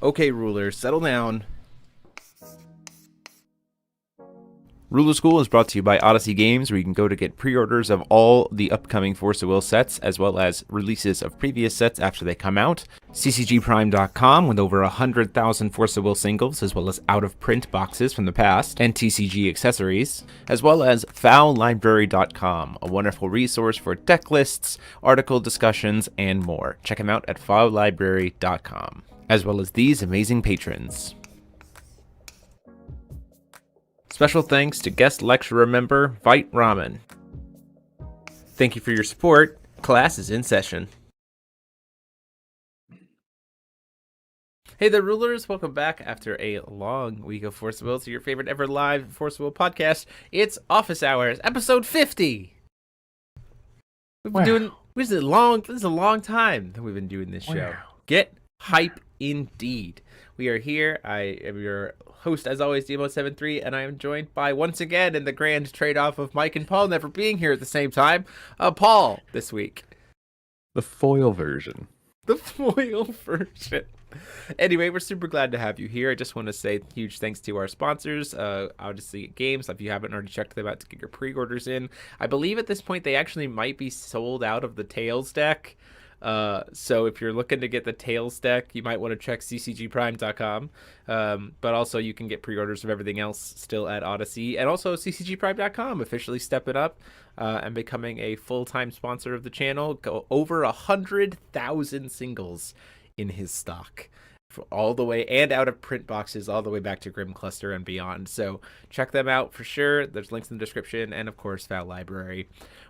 Okay, rulers, settle down. Ruler School is brought to you by Odyssey Games, where you can go to get pre-orders of all the upcoming Force of Will sets, as well as releases of previous sets after they come out. ccgprime.com with over 100,000 Force of Will singles, as well as out-of-print boxes from the past, and TCG accessories, as well as fowlibrary.com, a wonderful resource for deck lists, article discussions, and more. Check them out at fowlibrary.com, as well as these amazing patrons. Special thanks to guest lecturer member Vite Ramen. Thank you for your support. Class is in session. Hey there, rulers. Welcome back after a long week of Force of Will to your favorite ever live Force of Will podcast. It's Office Hours, episode 50. We've been doing this is a long time that we've been doing this show. Get hype indeed. We are here. I am your host, as always, Demo73, and I am joined by, once again, in the grand trade-off of Mike and Paul never being here at the same time, Paul this week. The foil version. The foil version. Anyway, we're super glad to have you here. I just want to say huge thanks to our sponsors, Odyssey Games. If you haven't already checked them out to get your pre-orders in, I believe at this point they actually might be sold out of the Tails deck. So if you're looking to get the Tails deck, you might want to check ccgprime.com. But also you can get pre-orders of everything else still at Odyssey, and also ccgprime.com officially stepping up and becoming a full-time sponsor of the channel. Go over 100,000 singles in his stock, all the way, and out of print boxes all the way back to Grim Cluster and beyond. So check them out for sure. There's links in the description, and of course Foul Library.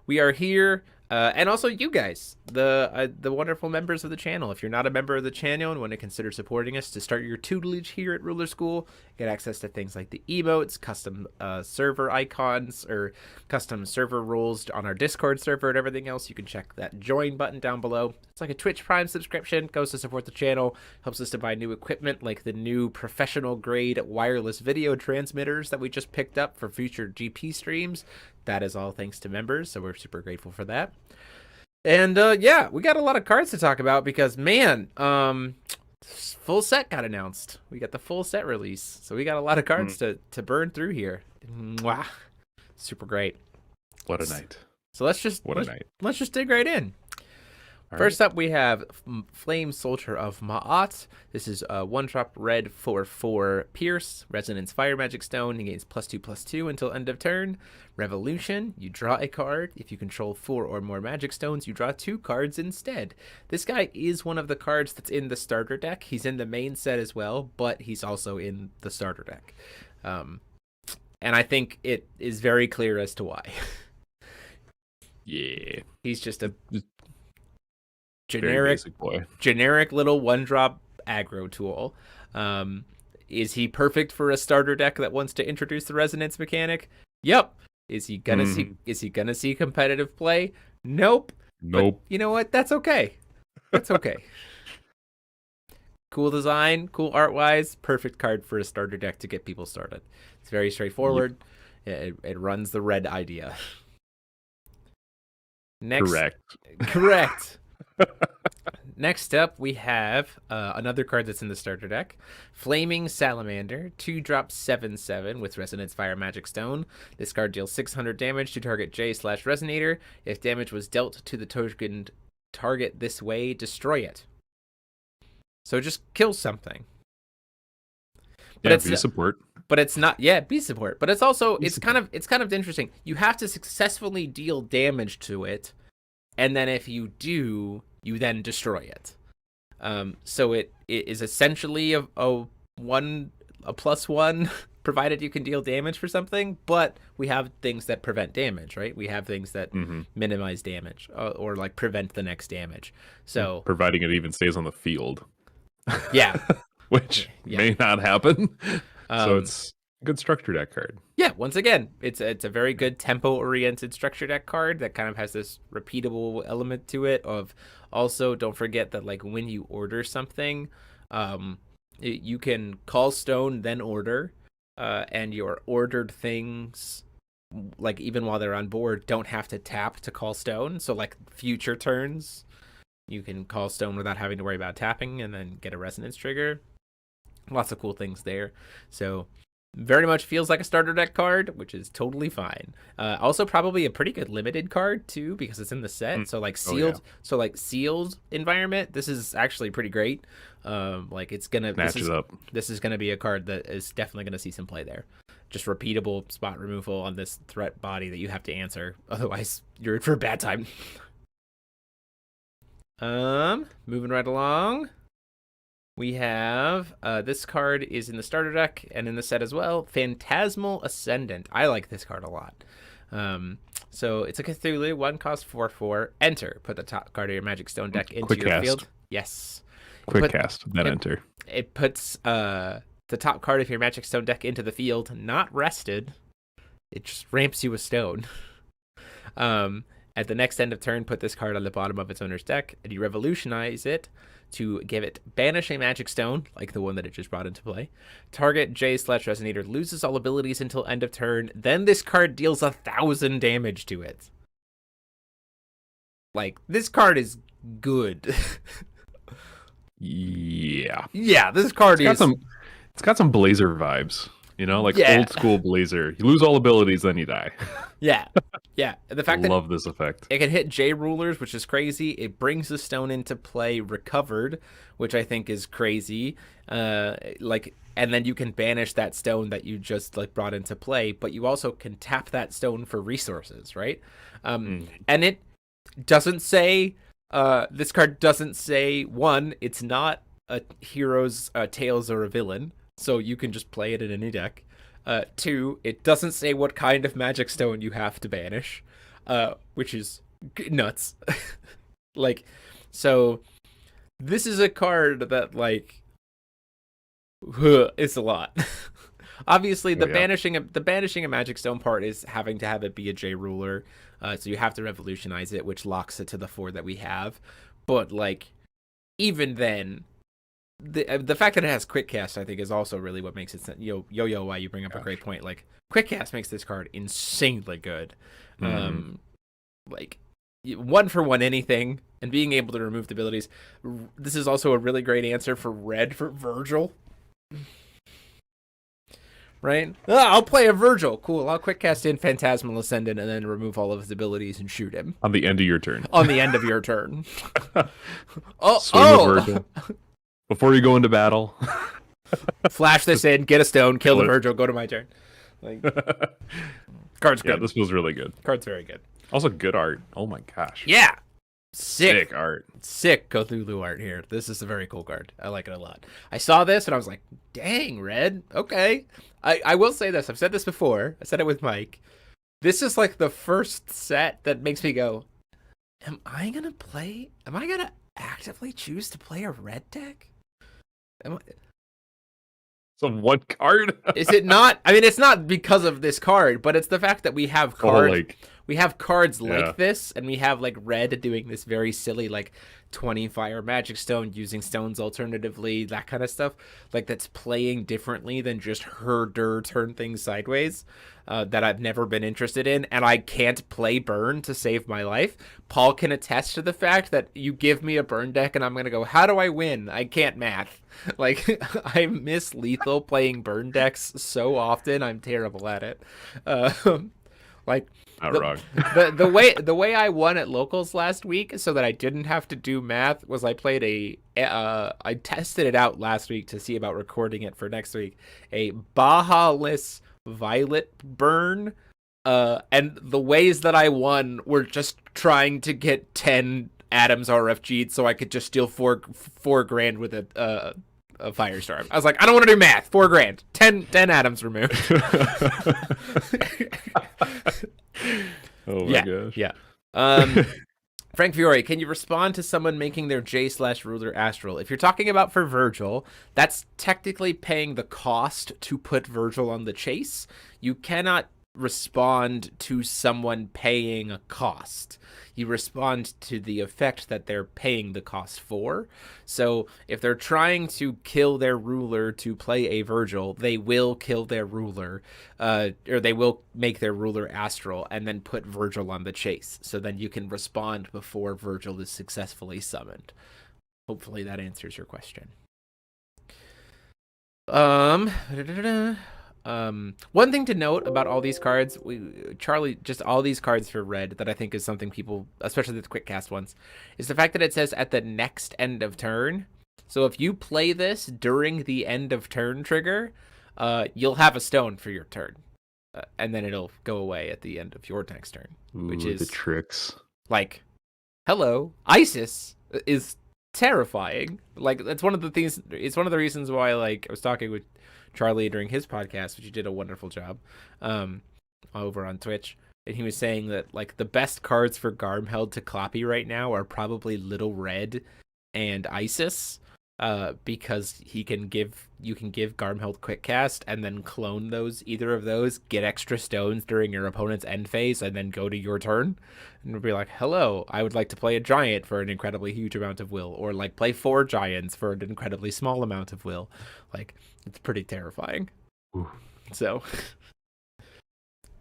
We are here. And also you guys, the wonderful members of the channel. If you're not a member of the channel and want to consider supporting us to start your tutelage here at Ruler School, get access to things like the emotes, custom server icons, or custom server rules on our Discord server and everything else, you can check that join button down below. It's like a Twitch Prime subscription, goes to support the channel, helps us to buy new equipment like the new professional grade wireless video transmitters that we just picked up for future GP streams. That is all thanks to members, so we're super grateful for that. And yeah, we got a lot of cards to talk about because, man, full set got announced. We got the full set release, so we got a lot of cards to burn through here. Mwah. Super great. What a night. So let's just dig right in. First up, we have Flame Soldier of Moths. This is a 1-drop red for 4 Pierce, Resonance Fire Magic Stone. He gains +2/+2 until end of turn. Revolution, you draw a card. If you control 4 or more Magic Stones, you draw 2 cards instead. This guy is one of the cards that's in the starter deck. He's in the main set as well, but he's also in the starter deck. And I think it is very clear as to why. Yeah. He's just a generic little 1-drop aggro tool. Is he perfect for a starter deck that wants to introduce the resonance mechanic? Yep. Is he gonna see competitive play? Nope. But you know what? That's okay. That's okay. Cool design, cool art wise, perfect card for a starter deck to get people started. It's very straightforward. Yep. It runs the red idea. Next, correct. Next up, we have another card that's in the starter deck. Flaming Salamander, 2-drop 7/7 with Resonance Fire Magic Stone. This card deals 600 damage to target J/Resonator. If damage was dealt to the token target this way, destroy it. So just kill something. But it's be support. But it's not. Yeah, be support. But it's also it's kind of interesting. You have to successfully deal damage to it, and then if you do, you then destroy it. So it is essentially a +1, provided you can deal damage for something. But we have things that prevent damage, right? We have things that minimize damage or like prevent the next damage. So providing it even stays on the field. Yeah. Which may not happen. So it's a good structure deck card. Yeah, once again, it's a very good tempo-oriented structure deck card that kind of has this repeatable element to it. Of also, don't forget that like when you order something, you can call stone then order, and your ordered things, like even while they're on board, don't have to tap to call stone. So like future turns, you can call stone without having to worry about tapping and then get a resonance trigger. Lots of cool things there. So very much feels like a starter deck card, which is totally fine. Also probably a pretty good limited card too, because it's in the set. So like sealed environment, this is actually pretty great. Like it's gonna this is gonna be a card that is definitely gonna see some play there. Just repeatable spot removal on this threat body that you have to answer, otherwise you're in for a bad time. Moving right along. We have, this card is in the starter deck and in the set as well, Phantasmal Ascendant. I like this card a lot. So it's a Cthulhu, 1 cost 4/4. Enter. Put the top card of your Magic Stone deck into your field. Yes. Cast, then enter. It puts the top card of your Magic Stone deck into the field, not rested. It just ramps you a stone. At the next end of turn, put this card on the bottom of its owner's deck, and you revolutionize it to give it Banish a Magic Stone, like the one that it just brought into play. Target J/Resonator loses all abilities until end of turn. Then this card deals 1,000 damage to it. Like, this card is good. Yeah. Yeah, this card it's got some Blazer vibes. You know, like old school Blazer. You lose all abilities, then you die. Yeah. Yeah. The fact I love this effect. It can hit J rulers, which is crazy. It brings the stone into play recovered, which I think is crazy. And then you can banish that stone that you just like brought into play, but you also can tap that stone for resources, right? And it doesn't say this card doesn't say, one, it's not a hero's tails or a villain. So you can just play it in any deck. 2, it doesn't say what kind of magic stone you have to banish, which is nuts. Like, so this is a card that like it's a lot. Obviously, the banishing a magic stone part is having to have it be a J ruler, so you have to revolutionize it, which locks it to the 4 that we have. But like, even then. The fact that it has quick cast, I think, is also really what makes it yo why you bring up a great point. Like, quick cast makes this card insanely good. Like 1-for-1 anything and being able to remove the abilities. This is also a really great answer for red for Virgil. Right? I'll play a Virgil. Cool. I'll quick cast in Phantasmal Ascendant and then remove all of his abilities and shoot him. On the end of your turn. On the end of your turn. Swing with Virgil. Before you go into battle. Flash this in, get a stone, kill the Virgil, go to my turn. Like, card's good. Yeah, this feels really good. Card's very good. Also good art. Oh my gosh. Yeah. Sick art. Sick Cthulhu art here. This is a very cool card. I like it a lot. I saw this and I was like, dang, red. Okay. I will say this. I've said this before. I said it with Mike. This is like the first set that makes me go, am I going to actively choose to play a red deck? So one card? Is it not? I mean, it's not because of this card, but it's the fact that we have cards. We have cards like this, and we have like red doing this very silly like 20 fire magic stone using stones alternatively, that kind of stuff. Like that's playing differently than just herder turn things sideways. That I've never been interested in, and I can't play burn to save my life. Paul can attest to the fact that you give me a burn deck and I'm gonna go, how do I win? I can't math. Like, I miss lethal playing burn decks so often. I'm terrible at it. Like, not wrong. the way I won at locals last week, so that I didn't have to do math, was I played I tested it out last week to see about recording it for next week. A Baja-less Violet burn, and the ways that I won were just trying to get 10 Adams RFG'd so I could just steal four grand with a Firestorm. I was like, I don't want to do math. 4 grand, 10 Adams removed. Oh my gosh. Yeah. Frank Fiore, can you respond to someone making their J/ruler astral? If you're talking about for Virgil, that's technically paying the cost to put Virgil on the chase. You cannot respond to someone paying a cost. You respond to the effect that they're paying the cost for. So if they're trying to kill their ruler to play a Virgil, they will kill their ruler, or they will make their ruler astral and then put Virgil on the chase. So then you can respond before Virgil is successfully summoned. Hopefully that answers your question. One thing to note about all these cards, Charlie, just all these cards for red that I think is something people, especially the quick cast ones, is the fact that it says at the next end of turn. So if you play this during the end of turn trigger, you'll have a stone for your turn, and then it'll go away at the end of your next turn, which is the tricks. Like, hello, ISIS is terrifying. Like, that's one of the things. It's one of the reasons why, like, I was talking with Charlie during his podcast, which he did a wonderful job, over on Twitch, and he was saying that like the best cards for Garmheld to copy right now are probably Little Red and Isis, because you can give Garmheld quick cast and then clone either of those, get extra stones during your opponent's end phase, and then go to your turn, and it'll be like, hello, I would like to play a giant for an incredibly huge amount of will, or like play 4 giants for an incredibly small amount of will. Like, it's pretty terrifying. Ooh. So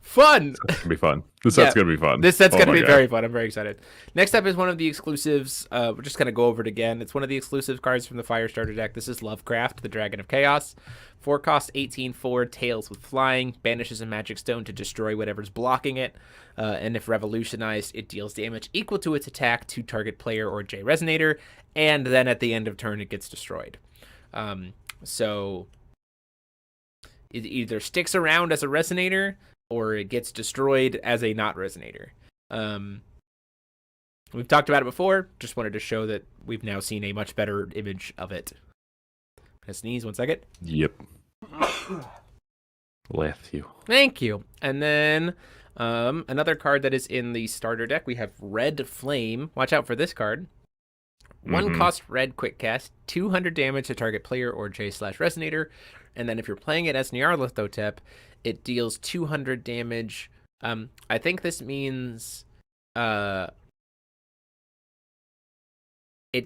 fun. It's gonna be fun. This set's gonna be fun. This set's gonna be very fun. I'm very excited. Next up is one of the exclusives. We're just gonna go over it again. It's one of the exclusive cards from the Firestarter deck. This is Lovecraft, the Dragon of Chaos. 4 cost, 18/4, tails with flying, banishes a magic stone to destroy whatever's blocking it, and if revolutionized, it deals damage equal to its attack to target player or J Resonator, and then at the end of turn it gets destroyed. So it either sticks around as a Resonator, or it gets destroyed as a not Resonator. We've talked about it before. Just wanted to show that we've now seen a much better image of it. I'm gonna sneeze 1 second. Yep. With you. Thank you. And then another card that is in the starter deck, we have Red Flame. Watch out for this card. 1 cost red quick cast, 200 damage to target player or J/Resonator. And then if you're playing it as Nyarlathotep, it deals 200 damage. I think this means it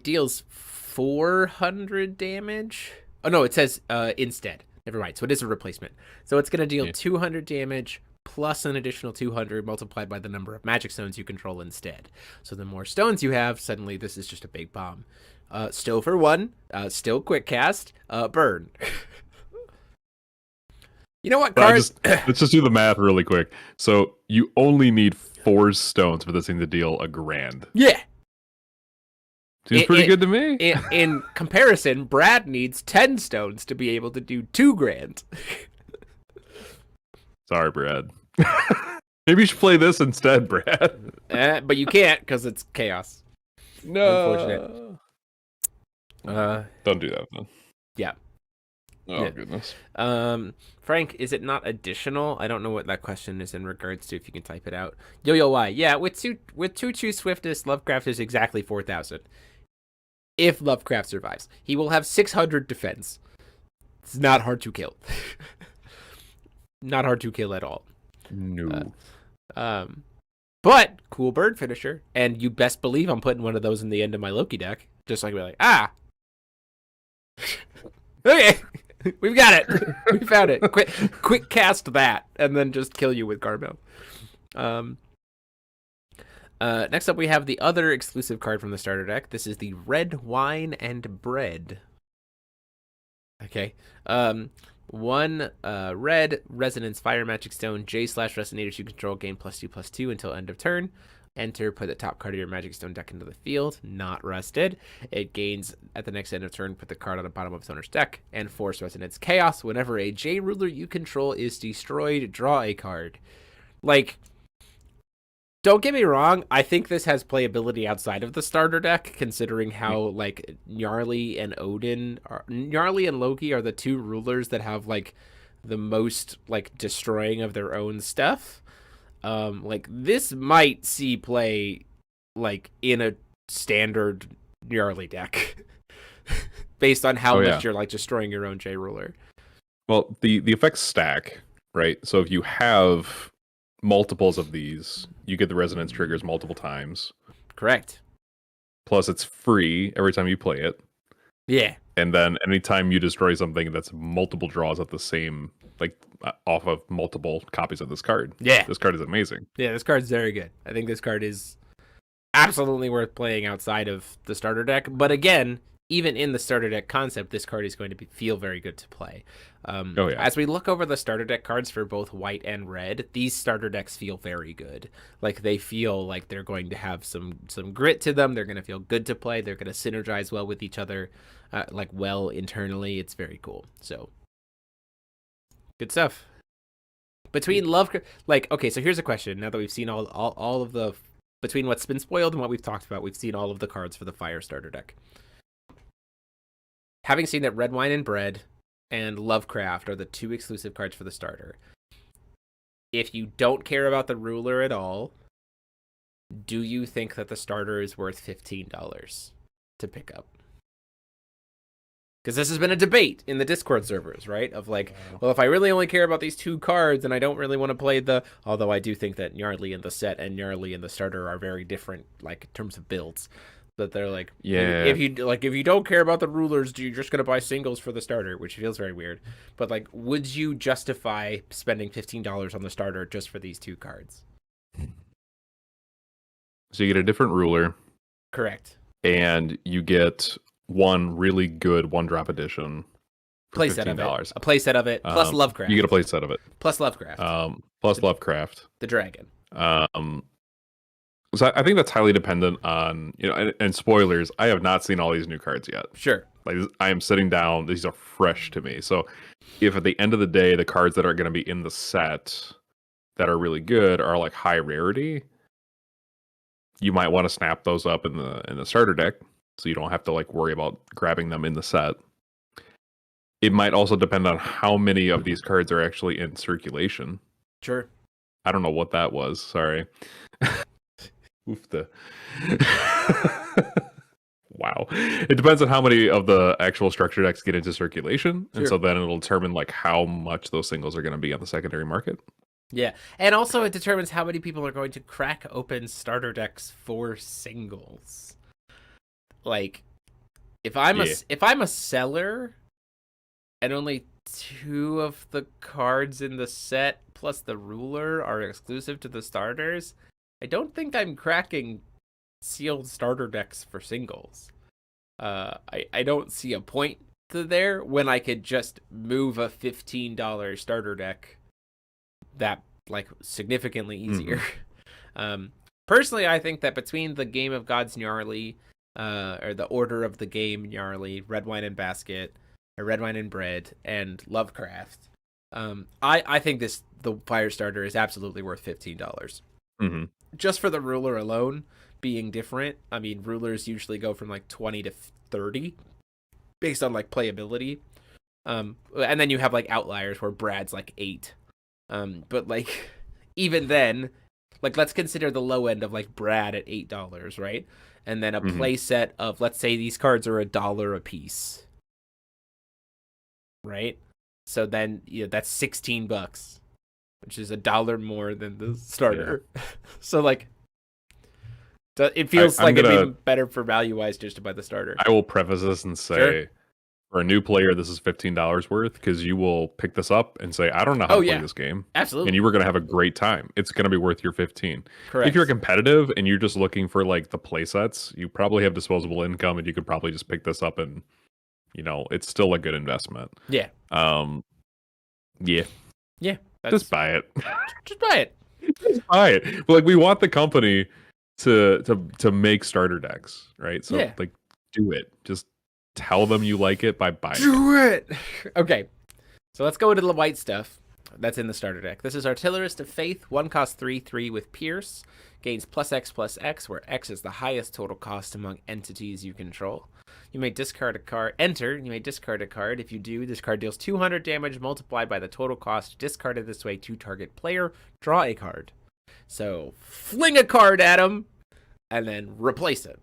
deals 400 damage. Oh, no, it says instead. Never mind. So it is a replacement. So it's going to deal 200 damage plus an additional 200 multiplied by the number of magic stones you control instead. So the more stones you have, suddenly this is just a big bomb. Still for 1, still quick cast, burn. You know what, cards? Let's just do the math really quick. So you only need 4 stones for this thing to deal $1,000. Yeah. Seems pretty good to me. In comparison, Brad needs 10 stones to be able to do $2,000. Sorry, Brad. Maybe you should play this instead, Brad. But you can't because it's chaos. No. Unfortunate. Don't do that then. Yeah. Oh, goodness. Frank, is it not additional? I don't know what that question is in regards to, if you can type it out. Yo-Yo-Y. Yeah, with 2/2 swiftness, Lovecraft is exactly 4,000. If Lovecraft survives. He will have 600 defense. It's not hard to kill. Not hard to kill at all. No. But cool bird finisher, and you best believe I'm putting one of those in the end of my Loki deck. Just like, okay, we've got it. We found it. Quick cast that, and then just kill you with Garbo. Next up, we have the other exclusive card from the starter deck. This is the Red Wine and Bread. Okay. 1 red resonance fire magic stone, J/Resonators you control gain +2/+2 until end of turn. Enter, put the top card of your magic stone deck into the field, not rusted. It gains at the next end of turn, put the card on the bottom of its owner's deck, and force resonance chaos. Whenever a J ruler you control is destroyed, draw a card. Like, don't get me wrong, I think this has playability outside of the starter deck, considering how, like, Gnarly and Loki are the 2 rulers that have, like, the most, like, destroying of their own stuff. Like, this might see play, like, in a standard Gnarly deck, based on how much you're, like, destroying your own J ruler. Well, the effects stack, right? So if you have multiples of these, you get the resonance triggers multiple times. Correct. Plus, it's free every time you play it. Yeah. And then anytime you destroy something, that's multiple draws at the same, like, off of multiple copies of this card. Yeah. This card is amazing. Yeah, this card's very good. I think this card is absolutely worth playing outside of the starter deck. But again, even in the starter deck concept, this card is going to feel very good to play. Oh, yeah. As we look over the starter deck cards for both white and red, these starter decks feel very good. Like, they feel like they're going to have some grit to them. They're going to feel good to play. They're going to synergize well with each other, like well internally. It's very cool. So, good stuff. Between Lovecraft, like, okay, so here's a question. Now that we've seen all of the, between what's been spoiled and what we've talked about, we've seen all of the cards for the Fire starter deck. Having seen that Red Wine and Bread and Lovecraft are the 2 exclusive cards for the starter, if you don't care about the ruler at all, do you think that the starter is worth $15 to pick up? Because this has been a debate in the Discord servers, right? Of like, well, if I really only care about these 2 cards and I don't really want to play the... Although I do think that Gnarly in the set and Gnarly in the starter are very different, like, in terms of builds. But they're like, yeah, if you don't care about the rulers, you're just gonna buy singles for the starter, which feels very weird. But like, would you justify spending $15 on the starter just for these 2 cards? So you get a different ruler. Correct. And you get one really good 1-drop edition. Playset of it. A playset of it plus Lovecraft. You get a playset of it plus Lovecraft. Plus Lovecraft. The dragon. So I think that's highly dependent on, you know, and spoilers, I have not seen all these new cards yet. Sure. Like, I am sitting down, these are fresh to me. So if at the end of the day, the cards that are going to be in the set that are really good are like high rarity, you might want to snap those up in the starter deck so you don't have to like worry about grabbing them in the set. It might also depend on how many of these cards are actually in circulation. Sure. I don't know what that was. Sorry. Oofta. Wow. It depends on how many of the actual structure decks get into circulation. Sure. And so then it'll determine like how much those singles are going to be on the secondary market. Yeah. And also it determines how many people are going to crack open starter decks for singles. Like, if I'm a seller and only 2 of the cards in the set plus the ruler are exclusive to the starters, I don't think I'm cracking sealed starter decks for singles. I don't see a point to there when I could just move a $15 starter deck that like significantly easier. Personally, I think that between the Game of Gods Gnarly, or the Order of the Game Gnarly, Red Wine and Basket, or Red Wine and Bread, and Lovecraft, I think the Fire starter is absolutely worth $15. Just for the ruler alone being different. I mean, rulers usually go from like 20 to 30 based on like playability. And then you have like outliers where Brad's like 8. But like, even then, like, let's consider the low end of like Brad at $8, right? And then a play set of, let's say these cards are $1 a piece, right? So then, that's $16, which is $1 more than the starter. Yeah. So like, it feels like it'd be better for value-wise just to buy the starter. I will preface this and say, for a new player, this is $15 worth, because you will pick this up and say, I don't know how to play this game. Absolutely. And you were going to have a great time. It's going to be worth your 15. Correct. If you're competitive and you're just looking for like the play sets, you probably have disposable income and you could probably just pick this up and, it's still a good investment. Yeah. Yeah. Yeah. Just buy it. Just buy it. Just buy it. But like, we want the company to make starter decks, right? So like, do it. Just tell them you like it by buying it. Okay. So let's go into the white stuff that's in the starter deck. This is Artillerist of Faith, 1 cost 3/3 with Pierce. Gains +X/+X, where X is the highest total cost among entities you control. You may discard a card. You may discard a card. If you do, this card deals 200 damage multiplied by the total cost discarded this way to target player. Draw a card. So fling a card at him and then replace it.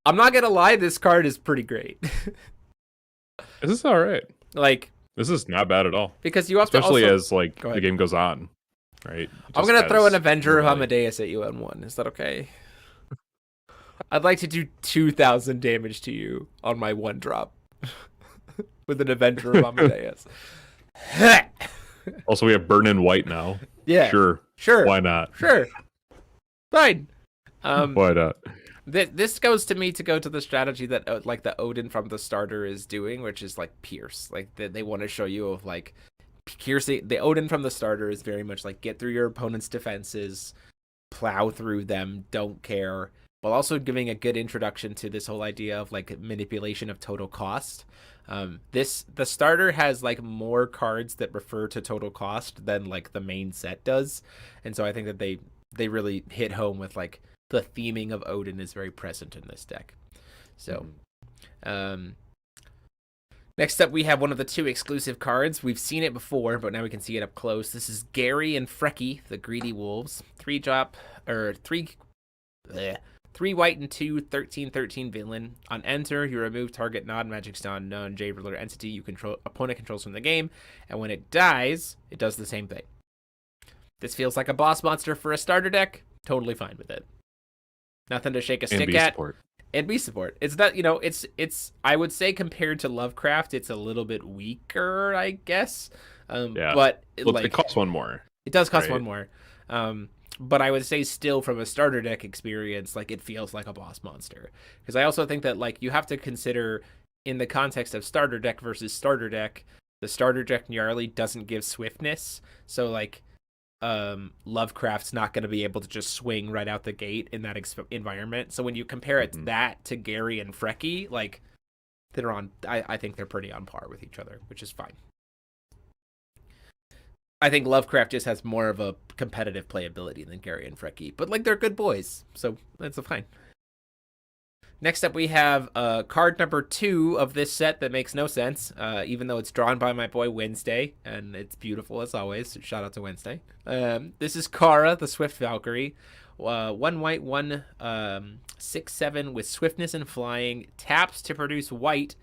I'm not gonna lie, this card is pretty great. This is all right. Like, this is not bad at all. Because you have especially to as like the game goes on, right? I'm gonna throw an Avenger of Amadeus at you on 1. Is that okay? I'd like to do 2,000 damage to you on my 1-drop with an Avenger of Amadeus. Also, we have Burn in White now. Yeah. Sure. Why not? Sure. Fine. Why not? This goes to me to go to the strategy that like the Odin from the starter is doing, which is like pierce. Like they want to show you of like piercing. The Odin from the starter is very much like get through your opponent's defenses, plow through them, don't care, while also giving a good introduction to this whole idea of like manipulation of total cost. The starter has like more cards that refer to total cost than like the main set does, and so I think that they really hit home with like the theming of Odin is very present in this deck. So, next up we have one of the 2 exclusive cards. We've seen it before, but now we can see it up close. This is Gary and Frecky, the Greedy Wolves. 3 drop or 3 white and 2 13/13 villain. On enter, you remove target non-magic stone, non-J ruler entity you control opponent controls from the game, and when it dies, it does the same thing. This feels like a boss monster for a starter deck. Totally fine with it. Nothing to shake a stick at. Support. And B support. It's not, it's I would say compared to Lovecraft, it's a little bit weaker, I guess. Yeah. But it costs 1 more. It does cost 1 more. But I would say still from a starter deck experience, like it feels like a boss monster. Because I also think that like you have to consider in the context of starter deck versus starter deck, the starter deck Gnarly doesn't give swiftness. So like Lovecraft's not going to be able to just swing right out the gate in that environment. So when you compare it that to Gary and Frecky, like they're on, I think they're pretty on par with each other, which is fine. I think Lovecraft just has more of a competitive playability than Gary and Frecky, but like they're good boys, so that's fine. Next up, we have card number 2 of this set that makes no sense, even though it's drawn by my boy Wednesday, and it's beautiful as always. Shout out to Wednesday. This is Kara, the Swift Valkyrie. 1 white, 1 6/7 with swiftness and flying. Taps to produce white.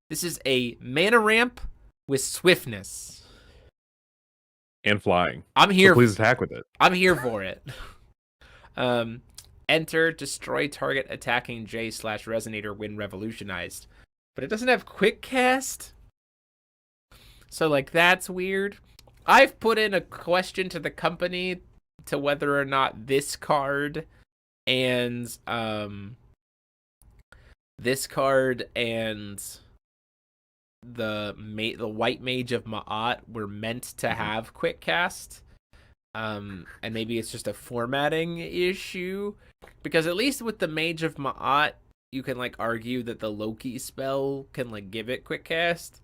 This is a mana ramp with swiftness. And flying. I'm here. So please attack with it. I'm here for it. Enter, destroy target attacking J/Resonator when revolutionized. But it doesn't have quick cast. So like that's weird. I've put in a question to the company to whether or not this card and the White Mage of Ma'at were meant to have quick cast. And maybe it's just a formatting issue, because at least with the Mage of Ma'at, you can like argue that the Loki spell can like give it quick cast,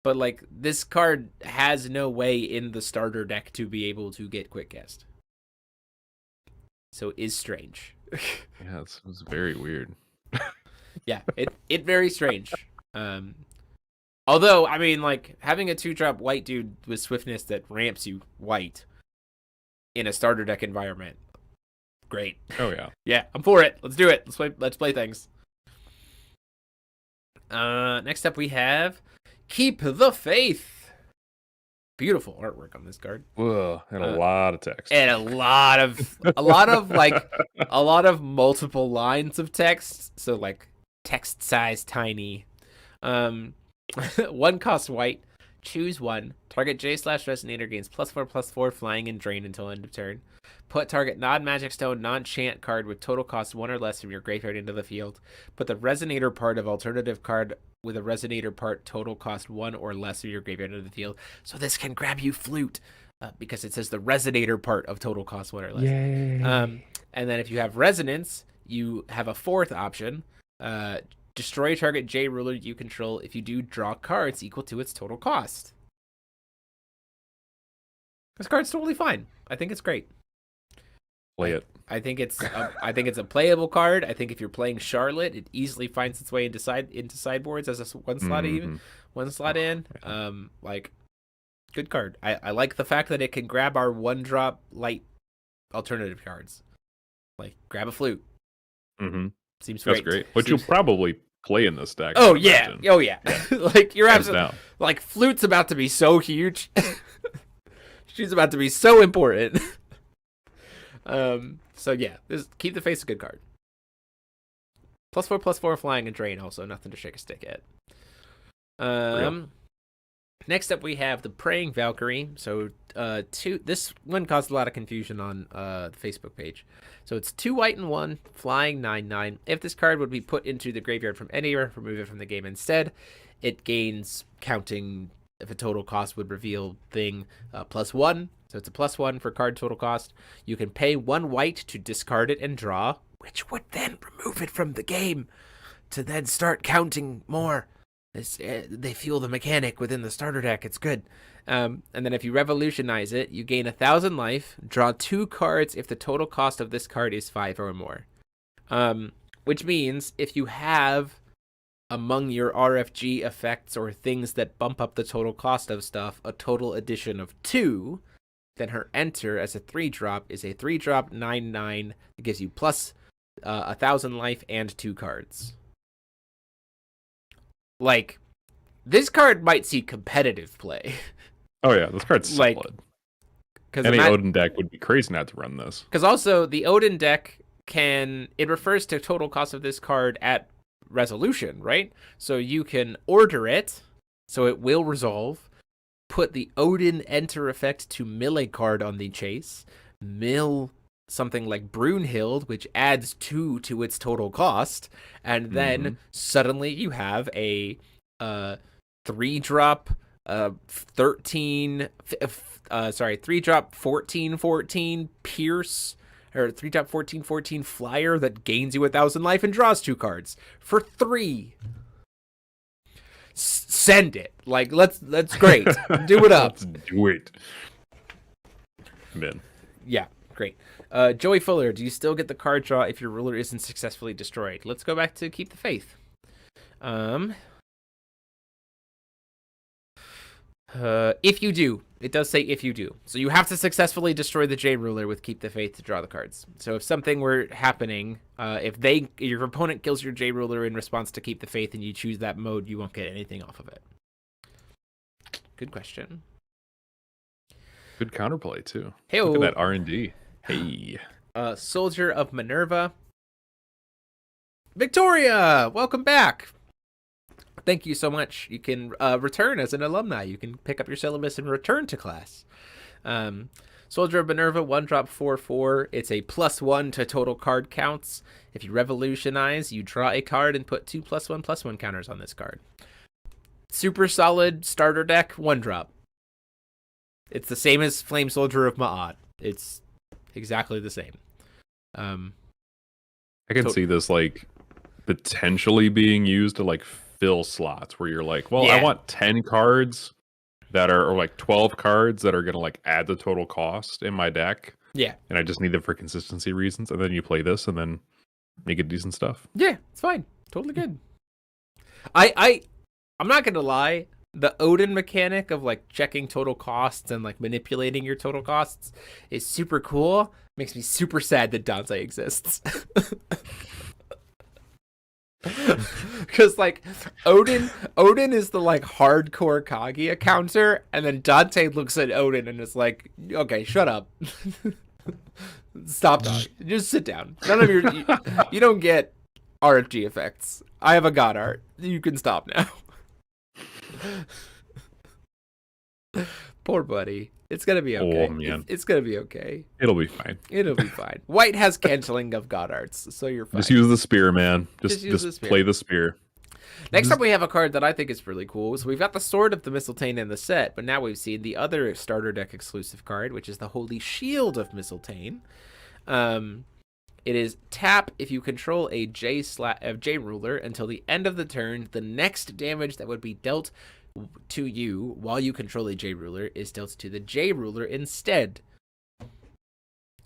but like this card has no way in the starter deck to be able to get quick cast, so it is strange. Yeah, it's very weird. Yeah, it very strange. Although I mean, like having a 2-drop white dude with swiftness that ramps you white in a starter deck environment, great. Oh yeah. Yeah, I'm for it. Let's do it. Let's play things. Next up we have Keep the Faith. Beautiful artwork on this card. Whoa, and a lot of text. And a lot of multiple lines of text. So like text size tiny. 1 cost white. Choose 1. Target J/Resonator gains +4/+4 flying and drain until end of turn. Put target non-magic stone, non-chant card with total cost 1 or less from your graveyard into the field. Put the Resonator part of alternative card with a Resonator part total cost 1 or less of your graveyard into the field. So this can grab you Flute, because it says the Resonator part of total cost 1 or less. Yay. And then if you have Resonance, you have a 4th option. Destroy target J ruler you control. If you do, draw cards equal to its total cost. This card's totally fine. I think it's great. Play it. I think it's a playable card. I think if you're playing Charlotte, it easily finds its way into sideboards as a 1 slot even, 1 slot in. Like good card. I like the fact that it can grab our 1-drop light alternative cards. Like grab a Flute. Mm-hmm. Seems great. That's great. Which you'll probably play in this deck. Oh yeah. Oh yeah. Like you're absolutely like Flute's about to be so huge. She's about to be so important. So yeah, Keep the Face a good card. +4/+4 flying and drain also, nothing to shake a stick at. Next up, we have the Praying Valkyrie. So, this one caused a lot of confusion on the Facebook page. So it's 2 white and 1, flying 9/9. If this card would be put into the graveyard from anywhere, remove it from the game instead. It gains counting if a total cost would reveal thing +1. So it's a +1 for card total cost. You can pay 1 white to discard it and draw, which would then remove it from the game to then start counting more. They fuel the mechanic within the starter deck. It's good. And then if you revolutionize it, you gain 1,000 life, draw 2 cards if the total cost of this card is 5 or more. Which means if you have among your RFG effects or things that bump up the total cost of stuff a total addition of 2, then her enter as a 3-drop is a 3-drop 9/9 that gives you plus 1,000 life and 2 cards. Like, this card might see competitive play. Oh yeah, this card's solid. Any Odin deck would be crazy not to run this. Because also, the Odin deck it refers to total cost of this card at resolution, right? So you can order it, so it will resolve, put the Odin enter effect to mill a card on the chase, mill something like Brunhild, which adds 2 to its total cost, and then suddenly you have a 3-drop 3-drop 14/14 pierce, or 3-drop 14/14 flyer that gains you 1,000 life and draws 2 cards for 3. Send it. Like, that's great. Do it up. Let's do it. Man. Yeah, great. Joey Fuller, do you still get the card draw if your ruler isn't successfully destroyed? Let's go back to Keep the Faith. If you do, it does say if you do. So you have to successfully destroy the J ruler with Keep the Faith to draw the cards. So if something were happening, if your opponent kills your J ruler in response to Keep the Faith and you choose that mode, you won't get anything off of it. Good question. Good counterplay too. Hey, look at that R&D. Hey. Soldier of Minerva. Victoria, welcome back. Thank you so much. You can return as an alumni. You can pick up your syllabus and return to class. Soldier of Minerva, 1-drop 4/4. It's a +1 to total card counts. If you revolutionize, you draw a card and put 2 +1/+1 counters on this card. Super solid starter deck, 1-drop. It's the same as Flame Soldier of Ma'at. It's exactly the same. I can see this like potentially being used to like fill slots where you're like, well, I want 10 cards that are, or like 12 cards that are going to like add the total cost in my deck. Yeah. And I just need them for consistency reasons. And then you play this and then make it decent stuff. Yeah, it's fine. Totally good. I'm not going to lie. The Odin mechanic of like checking total costs and like manipulating your total costs is super cool. Makes me super sad that Dante exists. Because like Odin is the like hardcore Kaguya counter, and then Dante looks at Odin and is like, okay, shut up. Stop talking. Just sit down. None of your you don't get RFG effects. I have a god art. You can stop now. Poor buddy. It's gonna be okay. Oh, man. It's gonna be okay. It'll be fine. It'll be fine. White has canceling of god arts, so you're fine. Just use the spear, man. Just the spear. play the spear. Next up, we have a card that I think is really cool. So we've got the Sword of the Mistletain in the set, but now we've seen the other starter deck exclusive card, which is the Holy Shield of Mistletain. It is tap if you control a J ruler until the end of the turn. The next damage that would be dealt to you while you control a J ruler is dealt to the J ruler instead.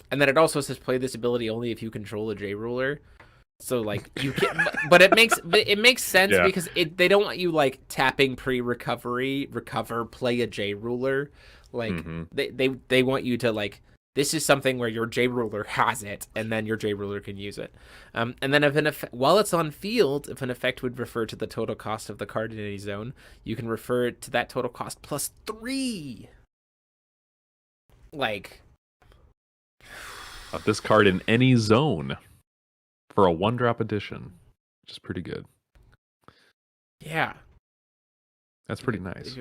And then it also says play this ability only if you control a J ruler. So like you can, but it makes sense because they don't want you like tapping pre-recovery, play a J ruler. Like they want you to like, this is something where your J ruler has it, and then your J ruler can use it. And then if while it's on field, if an effect would refer to the total cost of the card in any zone, you can refer to that total cost +3. Like, this card in any zone for a 1-drop edition, which is pretty good. Yeah. That's pretty nice.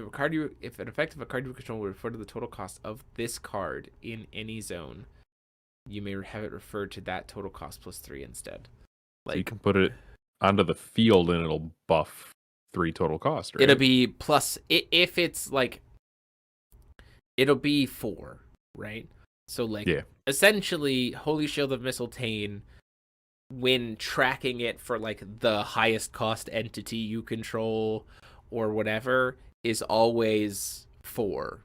If an effect of a card you control will refer to the total cost of this card in any zone, you may have it referred to that total cost plus 3 instead. So you can put it onto the field and it'll buff 3 total cost, right? It'll be plus if it's like it'll be 4, right? So like essentially Holy Shield of Mistletain, when tracking it for like the highest cost entity you control or whatever, is always 4.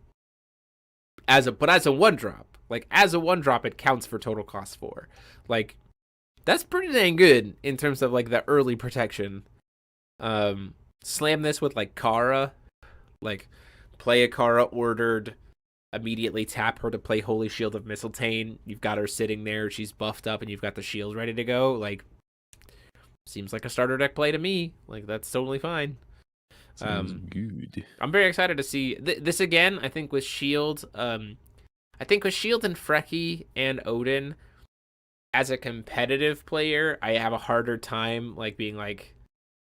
But as a 1-drop, like as a 1-drop, it counts for total cost 4. Like that's pretty dang good in terms of like the early protection. Slam this with like Kara, like play a Kara ordered, immediately tap her to play Holy Shield of Mistletain. You've got her sitting there, she's buffed up, and you've got the shield ready to go. Like, seems like a starter deck play to me. Like, that's totally fine. Sounds good. I'm very excited to see this again. I think with Shield, and Frecky and Odin, as a competitive player, I have a harder time like being like,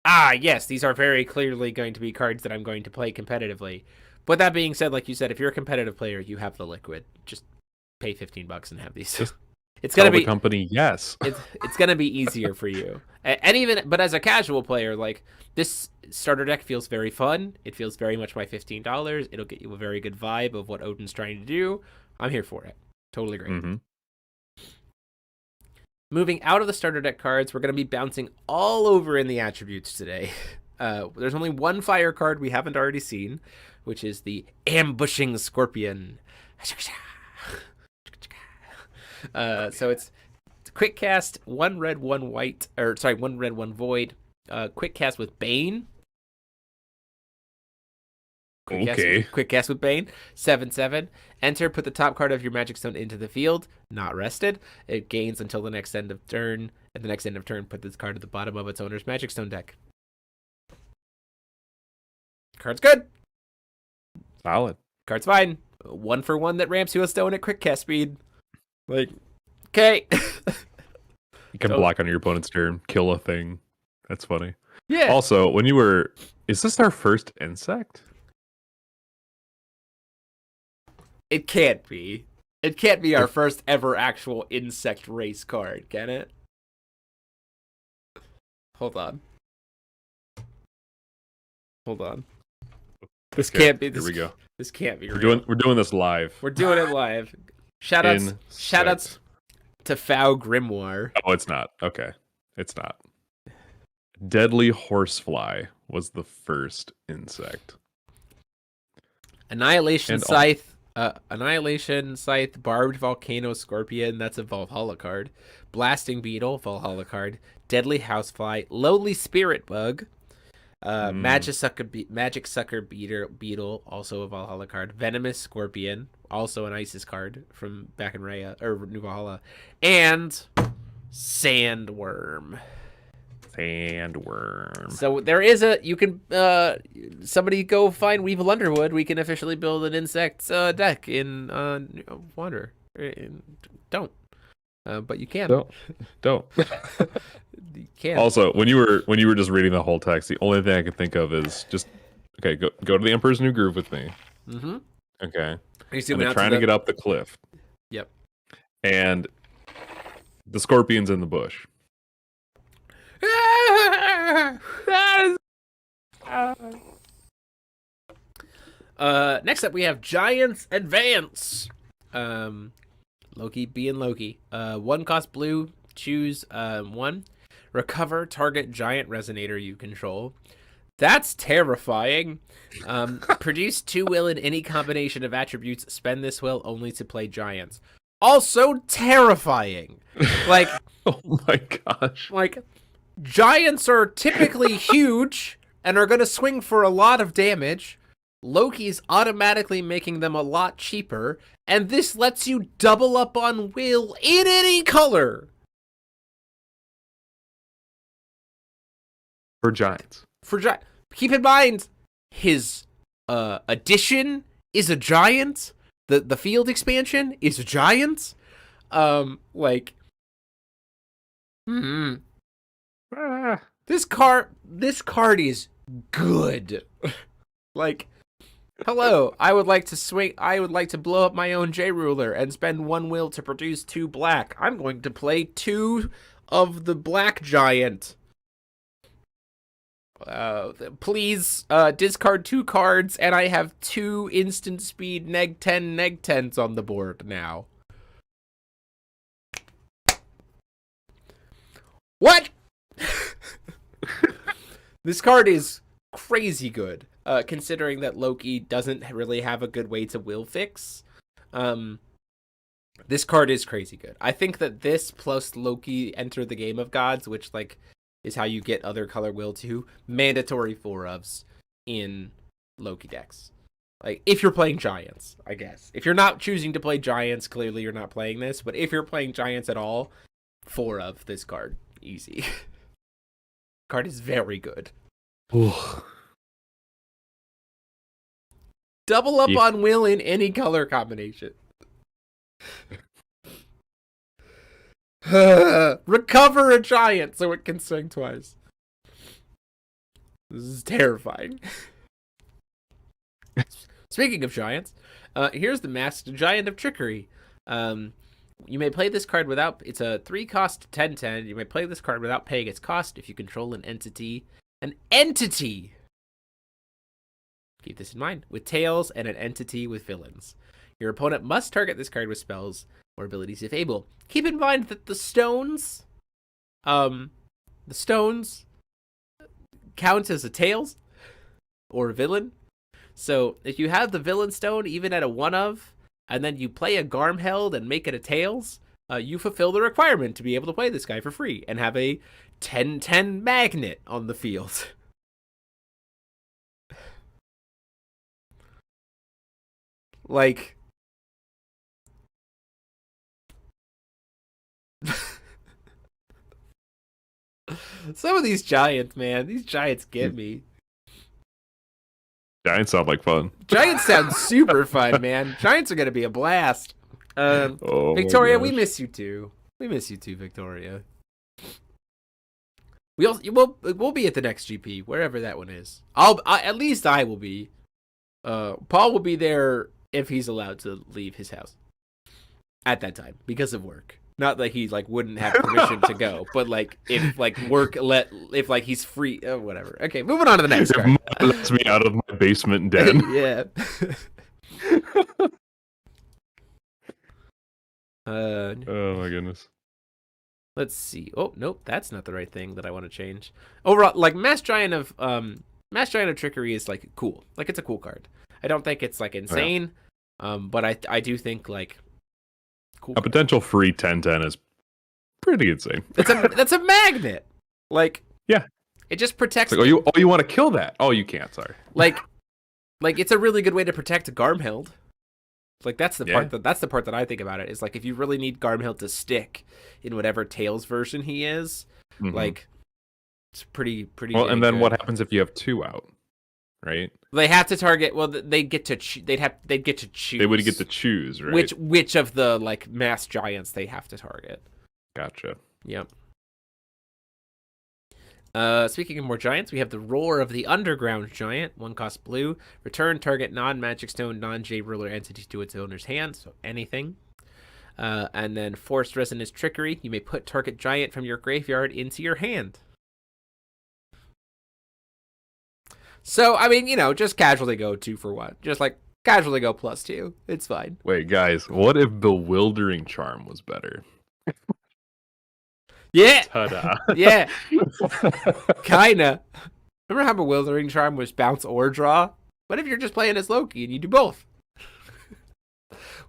yes, these are very clearly going to be cards that I'm going to play competitively. But that being said, like you said, if you're a competitive player, you have the liquid. Just pay $15 and have these. It's gonna be the company, yes. it's gonna be easier for you. But as a casual player, like this starter deck feels very fun. It feels very much my $15. It'll get you a very good vibe of what Odin's trying to do. I'm here for it. Totally great. Mm-hmm. Moving out of the starter deck cards, we're going to be bouncing all over in the attributes today. There's only one fire card we haven't already seen, which is the Ambushing Scorpion. So it's quick cast, 1 red, 1 white, 1 red, 1 void. Quick cast with Bane. Quick cast with Bane. 7/7. Enter, put the top card of your Magic Stone into the field. Not rested. It gains until the next end of turn. At the next end of turn, put this card at the bottom of its owner's Magic Stone deck. Card's good. Solid. Card's fine. 1 for 1 that ramps you a stone at quick cast speed. Like, okay. You can block on your opponent's turn, kill a thing. That's funny. Yeah. Also, is this our first insect? It can't be. It can't be our first ever actual insect race card, can it? Hold on. This can't be. Here we go. This can't be real. We're doing this live. We're doing it live. Shoutouts to Fow Grimoire. Oh, it's not. Okay. It's not. Deadly Horsefly was the first insect. Annihilation Scythe, Barbed Volcano Scorpion, that's a Valhalla card. Blasting Beetle, Valhalla card. Deadly Housefly, Lowly Spirit Bug, Magic Sucker Beetle, also a Valhalla card. Venomous Scorpion, also an Isis card from back in Raya, or New Valhalla. And Sandworm. So there is somebody go find Weevil Underwood. We can officially build an insect deck in Wander. Don't. But you can. Don't. You can. Also, when you were just reading the whole text, the only thing I could think of is just go to the Emperor's New Groove with me. Mm-hmm. Okay. And they're trying to get up the cliff. Yep. And the scorpion's in the bush. Next up we have Giants Advance. Loki being Loki. 1 cost blue, choose 1. Recover target giant resonator you control. That's terrifying. Produce 2 will in any combination of attributes. Spend this will only to play giants. Also terrifying. Like, oh my gosh. Like, giants are typically huge and are going to swing for a lot of damage. Loki's automatically making them a lot cheaper, and this lets you double up on will in any color. For giants. Keep in mind, his addition is a giant. The field expansion is a giant. This card is good. Like, hello, I would like to blow up my own J-Ruler and spend 1 will to produce 2 black. I'm going to play 2 of the black giant. Please discard 2 cards, and I have 2 instant speed neg-10s on the board now. What? This card is crazy good, considering that Loki doesn't really have a good way to will fix. This card is crazy good. I think that this plus Loki Enter the Game of Gods, which like is how you get other color will to mandatory 4-ofs in Loki decks. Like if you're playing giants, I guess. If you're not choosing to play giants, clearly you're not playing this. But if you're playing giants at all, 4-of this card, easy. Card is very good. Double up on will in any color combination. Recover a giant so it can swing twice. This is terrifying. Speaking of giants, here's the Masked Giant of Trickery. You may play this card without... It's a 3-cost 10/10. You may play this card without paying its cost if you control an entity. An entity! Keep this in mind. With tails and an entity with villains. Your opponent must target this card with spells or abilities if able. Keep in mind that the stones count as a tails or a villain. So if you have the villain stone even at a 1-of, and then you play a Garmheld and make it a tails, you fulfill the requirement to be able to play this guy for free and have a 10/10 magnet on the field. Like... Some of these giants, man. These giants get me. Giants sound like fun. Giants sound super fun, man. Giants are going to be a blast. Victoria, we miss you too. We miss you too, Victoria. We'll be at the next GP, wherever that one is. At least I will be. Paul will be there if he's allowed to leave his house at that time because of work. Not that he like wouldn't have permission to go, but like if like work if like he's free, whatever. Okay, moving on to the next card. It lets me out of my basement den. Yeah. Oh my goodness. Let's see. Oh nope, that's not the right thing that I want to change. Overall, like Masked Giant of Trickery is like cool. Like it's a cool card. I don't think it's like insane, but I do think like. Cool. A potential free 10/10 is pretty insane. That's a magnet. Like yeah, it just protects. Like, you want to kill that? Oh, you can't. Sorry. Like it's a really good way to protect Garmheld. Like that's the part that I think about it is like if you really need Garmheld to stick in whatever Tails version he is, like it's pretty. Well, and then what happens if you have 2 out? Right? They have to target. Well, they'd get to choose. They would get to choose, right? Which of the like mass giants they have to target. Gotcha. Yep. Speaking of more giants, we have the Roar of the Underground Giant, 1-cost blue. Return target non-magic stone, non-J-Ruler entity to its owner's hand, so anything. And then Forced Resonance Trickery. You may put target giant from your graveyard into your hand. So, I mean, just casually go 2 for 1. Just like casually go +2. It's fine. Wait, guys, what if Bewildering Charm was better? Yeah. Ta-da. Yeah. Kinda. Remember how Bewildering Charm was bounce or draw? What if you're just playing as Loki and you do both?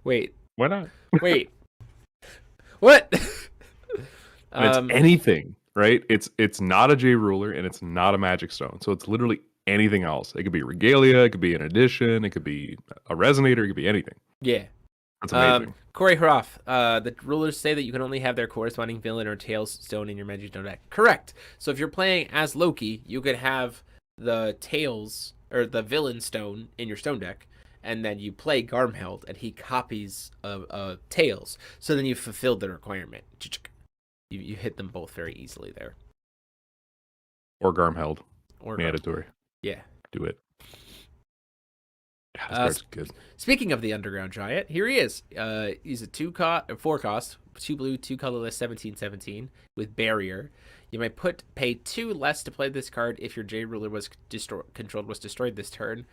Wait. Why not? Wait. What? It's anything, right? It's not a J-Ruler and it's not a Magic Stone. So it's literally anything else. It could be Regalia, it could be an addition, it could be a Resonator, it could be anything. Yeah. That's amazing. Corey Hroff, the rulers say that you can only have their corresponding villain or Tails stone in your Magic Stone deck. Correct. So if you're playing as Loki, you could have the Tails or the villain stone in your stone deck, and then you play Garmheld, and he copies Tails. So then you fulfilled the requirement. You hit them both very easily there. Or Garmheld. Or mandatory. Yeah. Do it. Yeah, this card's good. Speaking of the Underground Giant, here he is. He's a 4 cost, 2 blue, 2 colorless, 17/17 with Barrier. You might pay 2 less to play this card if your J ruler was controlled was destroyed this turn,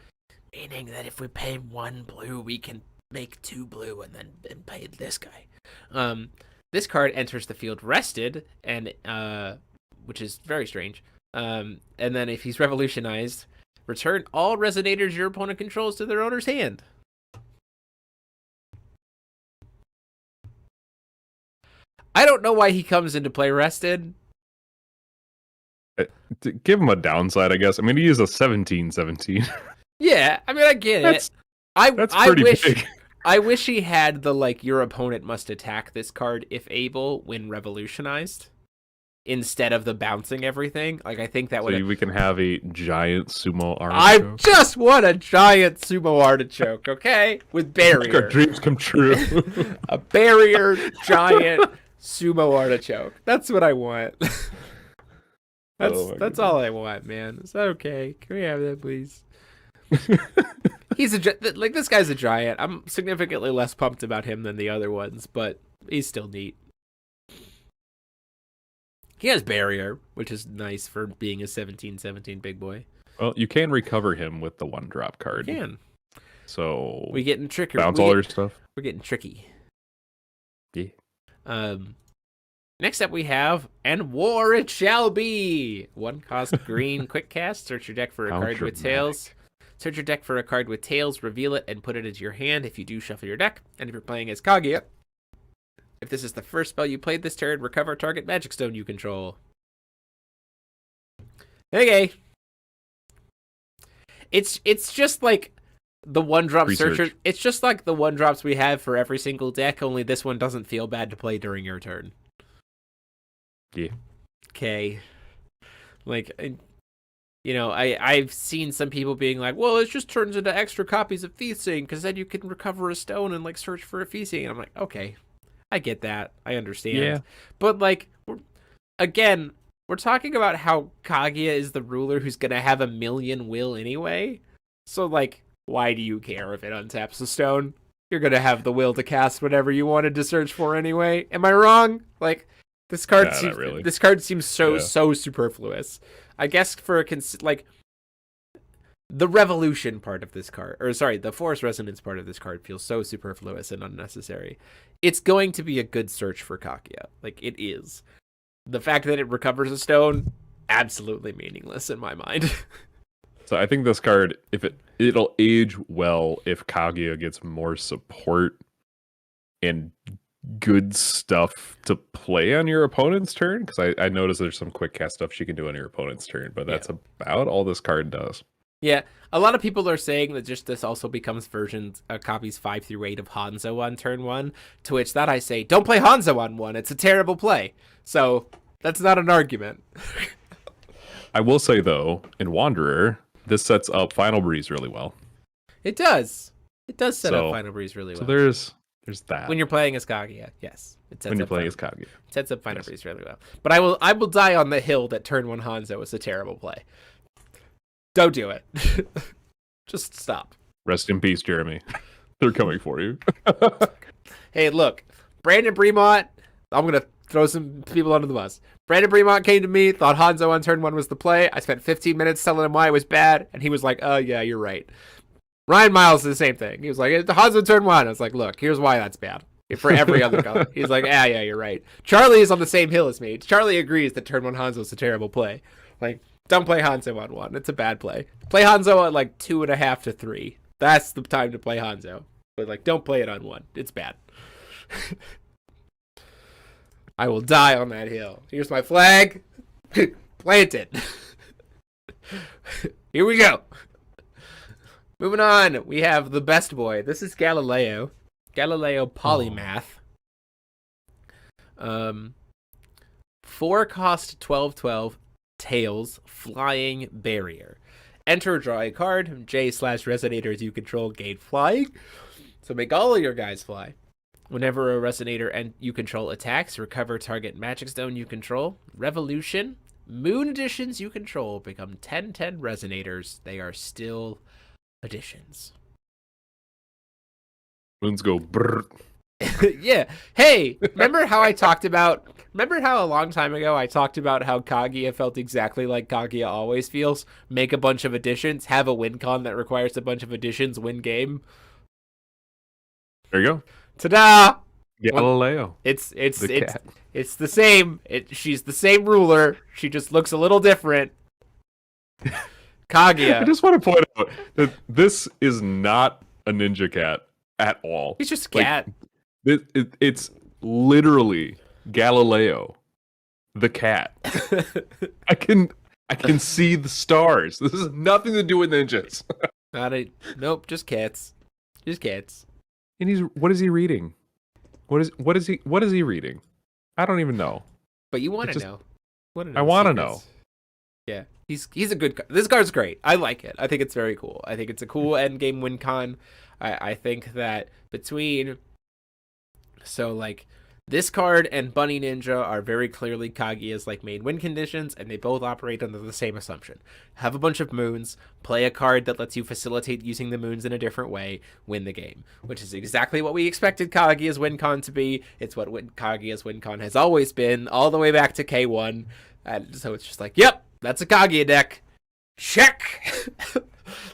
meaning that if we pay 1 blue, we can make 2 blue and then pay this guy. This card enters the field rested, and which is very strange. And then if he's revolutionized, return all resonators your opponent controls to their owner's hand. I don't know why he comes into play rested. To give him a downside, I guess. I mean, he is a 17/17. Yeah, I mean, I get it. That's pretty big. I wish he had the, like, your opponent must attack this card if able when revolutionized, instead of the bouncing everything. Like, I think that would. So we can have a giant sumo artichoke. I just want a giant sumo artichoke, okay, with Barrier. Our dreams come true. A Barrier giant sumo artichoke. That's what I want. That's all I want, man. Is that okay? Can we have that, please? He's this guy's a giant. I'm significantly less pumped about him than the other ones, but he's still neat. He has Barrier, which is nice for being a 17/17 big boy. Well, you can recover him with the 1-drop card. You can. So we getting tricky. Bounce all your stuff. We're getting tricky. Yeah. Next up we have And War It Shall Be. 1 cost green quick cast. Search your deck for a card with tails. Search your deck for a card with tails, reveal it, and put it into your hand. If you do, shuffle your deck. And if you're playing as Kaguya, if this is the first spell you played this turn, recover target magic stone you control. Okay. It's just like the 1-drop searcher. It's just like the 1-drops we have for every single deck, only this one doesn't feel bad to play during your turn. Yeah. Okay. Like, you know, I've seen some people being like, well, it just turns into extra copies of Feasting, because then you can recover a stone and, like, search for a Feasting. And I'm like, okay, I get that. I understand. Yeah. But, like, again, we're talking about how Kaguya is the ruler who's going to have a million will anyway. So, like, why do you care if it untaps a stone? You're going to have the will to cast whatever you wanted to search for anyway. Am I wrong? Like, this card seems so superfluous. I guess for like the revolution part of this card, or sorry, the force resonance part of this card feels so superfluous and unnecessary. It's going to be a good search for Kaguya. Like, it is. The fact that it recovers a stone, absolutely meaningless in my mind. So I think this card, it'll age well if Kaguya gets more support and good stuff to play on your opponent's turn, because I noticed there's some quick cast stuff she can do on your opponent's turn, but that's about all this card does. Yeah, a lot of people are saying that just this also becomes copies 5 through 8 of Hanzo on turn 1, to which that I say, don't play Hanzo on 1, it's a terrible play. So that's not an argument. I will say though, in Wanderer, this sets up Final Breeze really well. It does. It does set up Final Breeze really well. So there's that. When you're playing as Kaguya, yes. When you're playing as Kaguya. It sets up Final Breeze really well. But I will die on the hill that turn 1 Hanzo is a terrible play. Don't do it. Just stop. Rest in peace, Jeremy. They're coming for you. Hey, look. Brandon Bremont, I'm going to throw some people under the bus. Brandon Bremont came to me, thought Hanzo on turn 1 was the play. I spent 15 minutes telling him why it was bad, and he was like, oh, yeah, you're right. Ryan Miles is the same thing. He was like, Hanzo turn 1. I was like, look, here's why that's bad. For every other color. He's like, yeah, you're right. Charlie is on the same hill as me. Charlie agrees that turn 1 Hanzo is a terrible play. Like, don't play Hanzo on 1. It's a bad play. Play Hanzo at like 2.5 to 3. That's the time to play Hanzo. But like, don't play it on 1. It's bad. I will die on that hill. Here's my flag. Plant it. Here we go. Moving on, we have the best boy. This is Galileo. Galileo Polymath. 4 cost 12/12. Tails, Flying Barrier. Enter, draw a card. J/resonators you control gain flying. So make all of your guys fly. Whenever a resonator and you control attacks, recover target magic stone you control. Revolution. Moon additions you control become 10/10 resonators. They are still additions. Moons go brrr. Yeah. Hey, remember how a long time ago I talked about how Kaguya felt exactly like Kaguya always feels? Make a bunch of additions, have a win con that requires a bunch of additions, win game. There you go. Ta-da! Galileo. It's The cat. it's the same. She's the same ruler. She just looks a little different. Kaguya. I just want to point out that this is not a ninja cat at all. He's just a cat. It's literally Galileo, the cat. I can see the stars. This has nothing to do with ninjas. Nope, just cats. Just cats. And what is he reading? What is he reading? I don't even know. But you want to just- know. I want to know. Yeah, he's a good. This card's great. I like it. I think it's very cool. I think it's a cool end game win con. I think that between this card and Bunny Ninja are very clearly Kaguya's main win conditions, and they both operate under the same assumption: have a bunch of moons, play a card that lets you facilitate using the moons in a different way, win the game. Which is exactly what we expected Kaguya's win con to be. It's what Kaguya's win con has always been, all the way back to K1. And so it's just yep, that's a Kaguya deck. Check.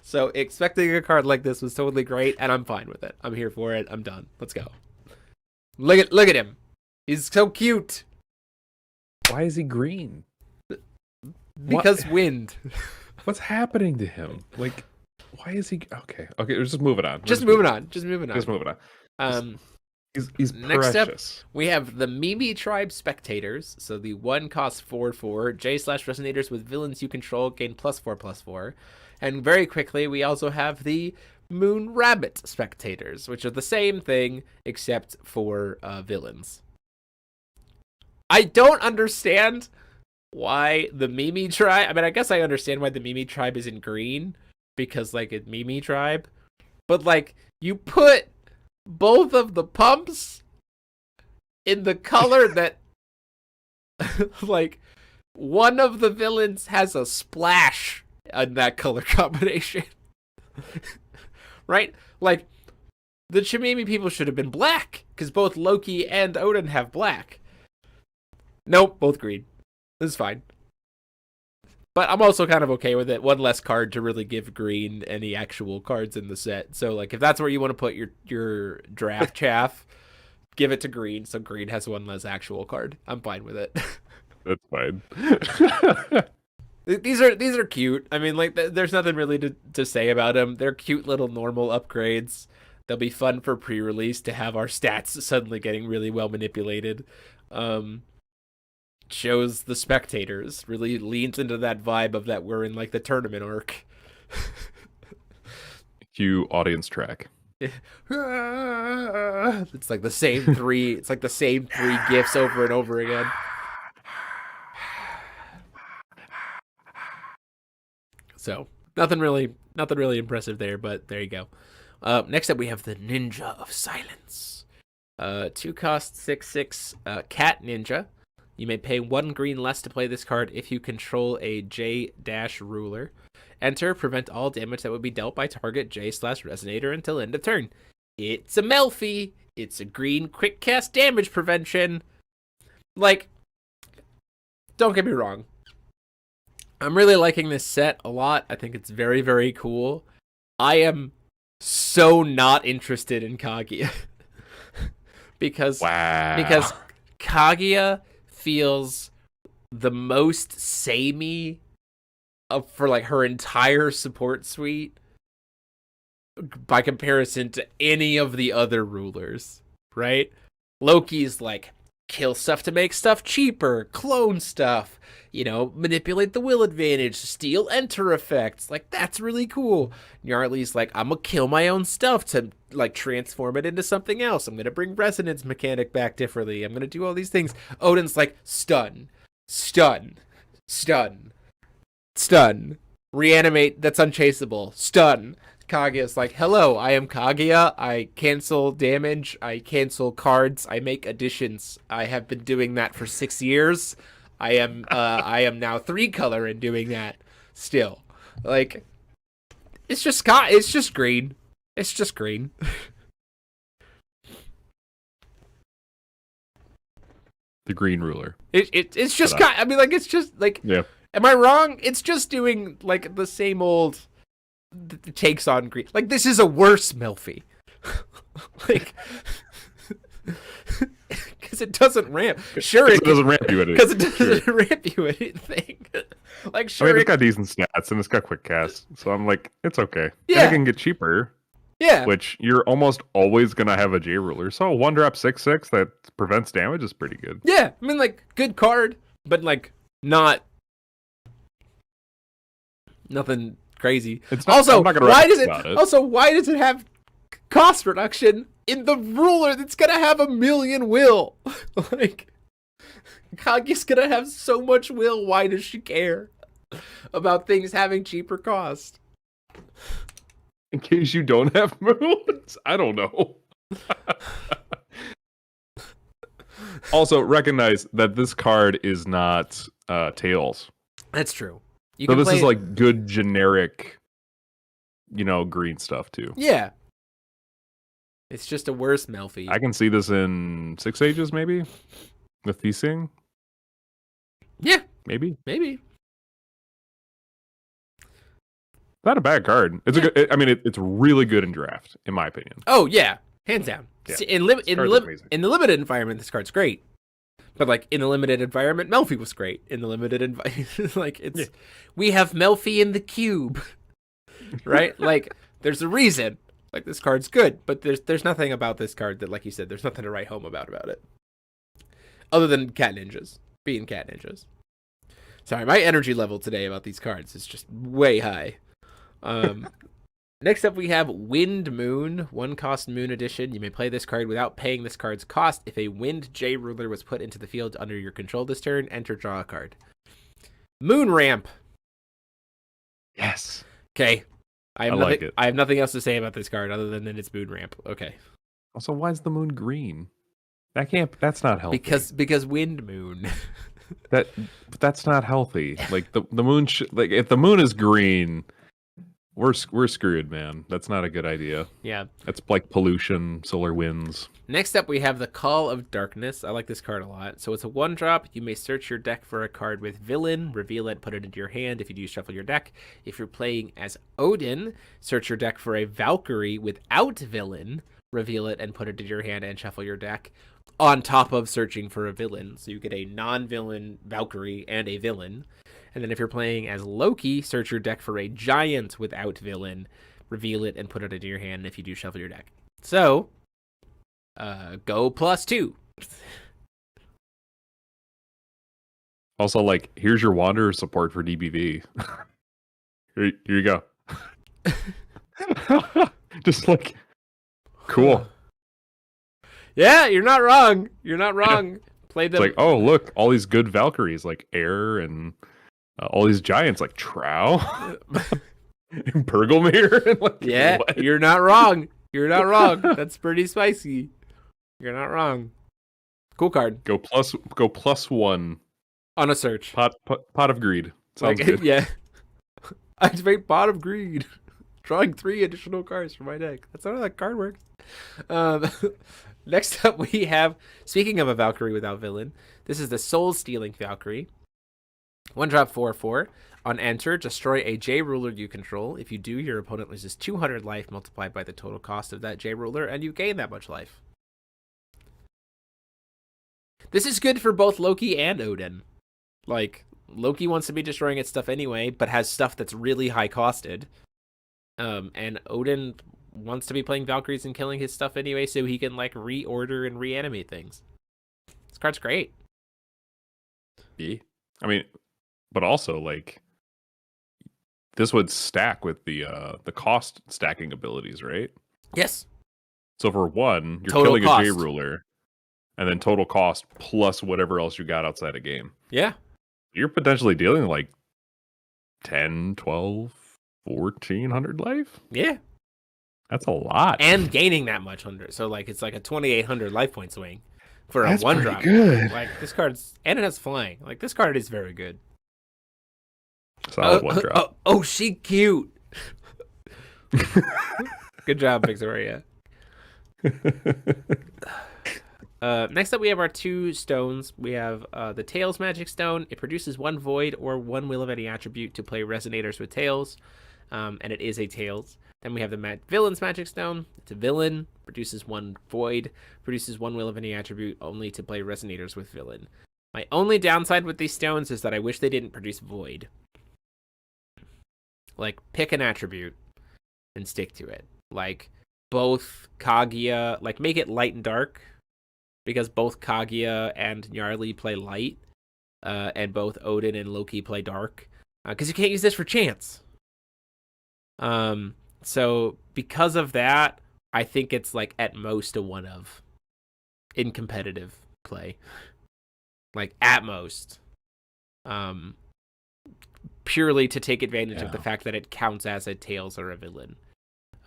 So expecting a card like this was totally great, and I'm fine with it. I'm here for it. I'm done. Let's go. Look at him. He's so cute. Why is he green? Because wind. What's happening to him? Why is he okay? We're just moving on. Just moving on. He's Next precious. up, we have the Mimi Tribe Spectators. So the one costs 4/4. J/Resonators with villains you control gain +4/+4. And very quickly, we also have the Moon Rabbit Spectators, which are the same thing except for villains. I don't understand why the Mimi Tribe. I mean, I guess I understand why the Mimi Tribe is in green because it's Mimi Tribe, but you put both of the pumps in the color that one of the villains has a splash in that color combination. Right? The Chimimi people should have been black because both Loki and Odin have black. Nope, both green. This is fine. But I'm also kind of okay with it. One less card to really give green any actual cards in the set. So, if that's where you want to put your draft chaff, give it to green. So green has one less actual card. I'm fine with it. That's fine. These are cute. I mean, there's nothing really to say about them. They're cute little normal upgrades. They'll be fun for pre-release to have our stats suddenly getting really well manipulated. Shows the spectators, really leans into that vibe of that we're in the tournament arc. Cue audience track. It's the same three. It's the same three gifs over and over again. So nothing really impressive there, but there you go. Next up, we have the Ninja of Silence. 2 cost 6/6 Cat Ninja. You may pay 1 green less to play this card if you control a J-ruler. Enter, prevent all damage that would be dealt by target J/Resonator until end of turn. It's a Melfi. It's a green quick cast damage prevention. Don't get me wrong. I'm really liking this set a lot. I think it's very, very cool. I am so not interested in Kaguya. because Kaguya feels the most samey for her entire support suite by comparison to any of the other rulers, right? Loki's kill stuff to make stuff cheaper, clone stuff, manipulate the will advantage, steal enter effects. That's really cool. Gnarly's I'm gonna kill my own stuff to transform it into something else. I'm gonna bring resonance mechanic back differently. I'm gonna do all these things. Odin's stun, stun, stun, stun, reanimate that's unchaseable, stun. Kaguya's hello, I am Kaguya. I cancel damage. I cancel cards. I make additions. I have been doing that for 6 years. I am now 3 color and doing that still. It's just green. It's just green. The green ruler. It's just kind. I mean, like it's just like. Yeah. Am I wrong? It's just doing like the same old takes on green. Like this is a worse Melfi. Like. Because it doesn't ramp. Sure, it doesn't ramp you anything. Because it doesn't ramp you anything. Like, sure. I mean, it's got decent stats and it's got quick cast, so I'm like, it's okay. Yeah. And it can get cheaper. Yeah. Which you're almost always gonna have a J ruler. So a 1-drop 6/6 that prevents damage is pretty good. Yeah, I mean, like, good card, but like not nothing crazy. It's not, also, why does it? Also, why does it have cost reduction in the ruler that's gonna have 1,000,000 will? Like, Kagi's gonna have so much will. Why does she care about things having cheaper cost? In case you don't have moons, I don't know. Also, recognize that this card is not Tails. That's true. So this is like good generic, green stuff too. Yeah. It's just a worse Melfi. I can see this in 6 Ages, maybe? With Thesing? Yeah. Maybe. Not a bad card. It's a good. I mean, it's really good in draft, in my opinion. Oh yeah, hands down. Yeah. In the limited environment, this card's great. But like in the limited environment, Melfi was great. In the limited environment, like we have Melfi in the cube, right? Like there's a reason. Like this card's good, but there's nothing about this card that, like you said, there's nothing to write home about it, other than cat ninjas being cat ninjas. Sorry, my energy level today about these cards is just way high. Next up we have Wind Moon, 1-cost Moon Edition. You may play this card without paying this card's cost. If a Wind J ruler was put into the field under your control this turn, enter, draw a card. Moon Ramp. Yes. Okay. I like it. I have nothing else to say about this card other than it's Moon Ramp. Okay. Also, why is the moon green? That's not healthy. Because Wind Moon. That's not healthy. Like the moon like if the moon is green, we're screwed, man. That's not a good idea. Yeah. That's like pollution, solar winds. Next up, we have the Call of Darkness. I like this card a lot. So it's a 1-drop. You may search your deck for a card with Villain, reveal it, put it into your hand. If you do, shuffle your deck. If you're playing as Odin, search your deck for a Valkyrie without Villain, reveal it, and put it into your hand and shuffle your deck. On top of searching for a villain. So you get a non-villain Valkyrie and a villain. And then if you're playing as Loki, search your deck for a giant without villain, reveal it, and put it into your hand. If you do, shuffle your deck. So, go +2. Also, like, here's your Wanderer support for DBV. Here you go. Just like, cool. Yeah, you're not wrong. You're not wrong. Play them. It's like, oh, look, all these good Valkyries, like Air and all these giants, like Trow and Pergelmere. And like, yeah, what? You're not wrong. You're not wrong. That's pretty spicy. You're not wrong. Cool card. Go +1 on a search. Pot of Greed. Sounds good. Yeah. Activate Pot of Greed. Drawing 3 additional cards from my deck. That's not how that card works. Next up, we have, speaking of a Valkyrie without villain, this is the Soul Stealing Valkyrie. 1-drop 4/4. On enter, destroy a J ruler you control. If you do, your opponent loses 200 life multiplied by the total cost of that J ruler, and you gain that much life. This is good for both Loki and Odin. Like, Loki wants to be destroying its stuff anyway, but has stuff that's really high costed. And Odin wants to be playing Valkyries and killing his stuff anyway, so he can like reorder and reanimate things. This card's great. Yeah. I mean, but also like this would stack with the cost stacking abilities, right? Yes. So for 1, you're total killing cost. a J ruler, and then total cost plus whatever else you got outside a game. Yeah. You're potentially dealing like 10, 12, 1,400 life. Yeah. That's a lot. And gaining that much 100. So like it's like a 2,800 life point swing for a 1-drop. Good. Like this card's, and it has flying. Like this card is very good. Solid 1-drop. Oh, she cute. Good job, Victoria. Next up, we have our 2 stones. We have the Tails Magic Stone. It produces 1 Void or 1 Will of any attribute to play Resonators with Tails, and it is a Tails. Then we have the Villain's Magic Stone. It's a villain, produces 1 Void, produces 1 Will of any attribute only to play Resonators with Villain. My only downside with these stones is that I wish they didn't produce Void. Like, pick an attribute and stick to it. Like, both Kaguya, like, make it light and dark, because both Kaguya and Gnarly play light, and both Odin and Loki play dark, because you can't use this for chance. So because of that, I think it's like at most a 1 of in competitive play, like at most, purely to take advantage of the fact that it counts as a Tails or a villain.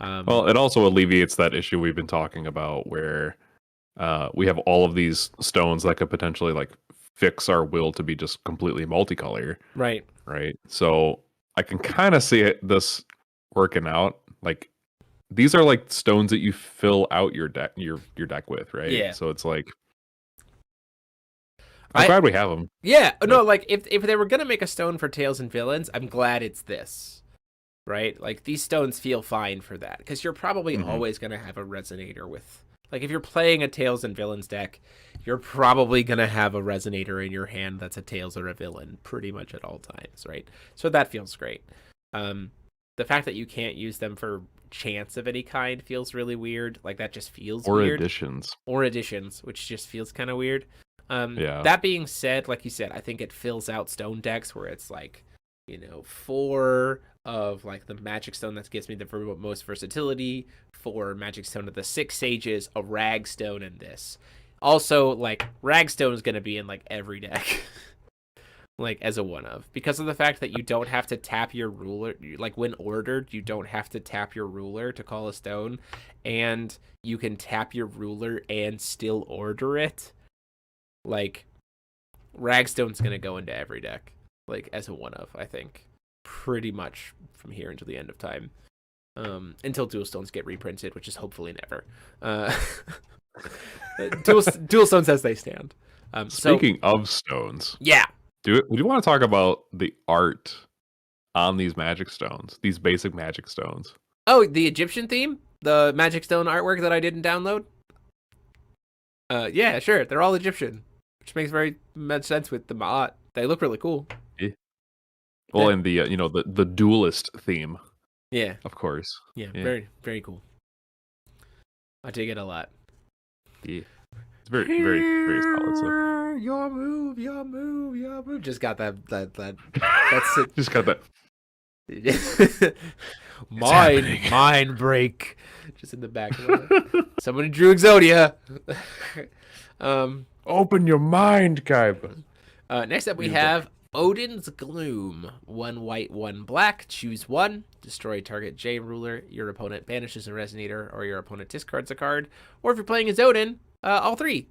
Well, it also alleviates that issue we've been talking about where we have all of these stones that could potentially like fix our will to be just completely multicolor. Right. So I can kind of see this working out. Like these are like stones that you fill out your deck, your deck with, right? Yeah. So it's like I'm glad we have them. Yeah. No, like if they were gonna make a stone for Tails and villains, I'm glad it's this. Right? Like these stones feel fine for that, because you're probably always gonna have a resonator with. Like, if you're playing a Tails and Villains deck, you're probably going to have a Resonator in your hand that's a Tails or a Villain pretty much at all times, right? So that feels great. The fact that you can't use them for chance of any kind feels really weird. Like, that just feels weird. Or additions, which just feels kind of weird. That being said, like you said, I think it fills out stone decks where it's like, 4 of like the Magic Stone that gives me the most versatility, 4 Magic Stone of the 6 Sages, a Rag Stone, and this. Also, like, Rag Stone is going to be in like every deck, like as a 1 of, because of the fact that you don't have to tap your ruler. Like when ordered, you don't have to tap your ruler to call a stone, and you can tap your ruler and still order it. Like, Ragstone's going to go into every deck, like as a 1 of, I think, pretty much from here until the end of time, until Dual Stones get reprinted, which is hopefully never. Dual Stones as they stand. Speaking of stones, do you want to talk about the art on these magic stones, these basic magic stones? Oh, the Egyptian theme, the Magic Stone artwork that I didn't download. Yeah, sure, they're all Egyptian, which makes very much sense with the Ma'at. They look really cool. Well, and the the duelist theme. Yeah, of course. Yeah, very, very cool. I dig it a lot. Yeah, it's very, very, very solid. So. Your move. Just got that. That's it. Just got that. Mind break. Just in the back. Somebody drew Exodia. Open your mind, Kaiba. Next up, we have Odin's Gloom. 1 white, 1 black. Choose 1. Destroy target J ruler. Your opponent banishes a Resonator, or your opponent discards a card. Or if you're playing as Odin, all 3.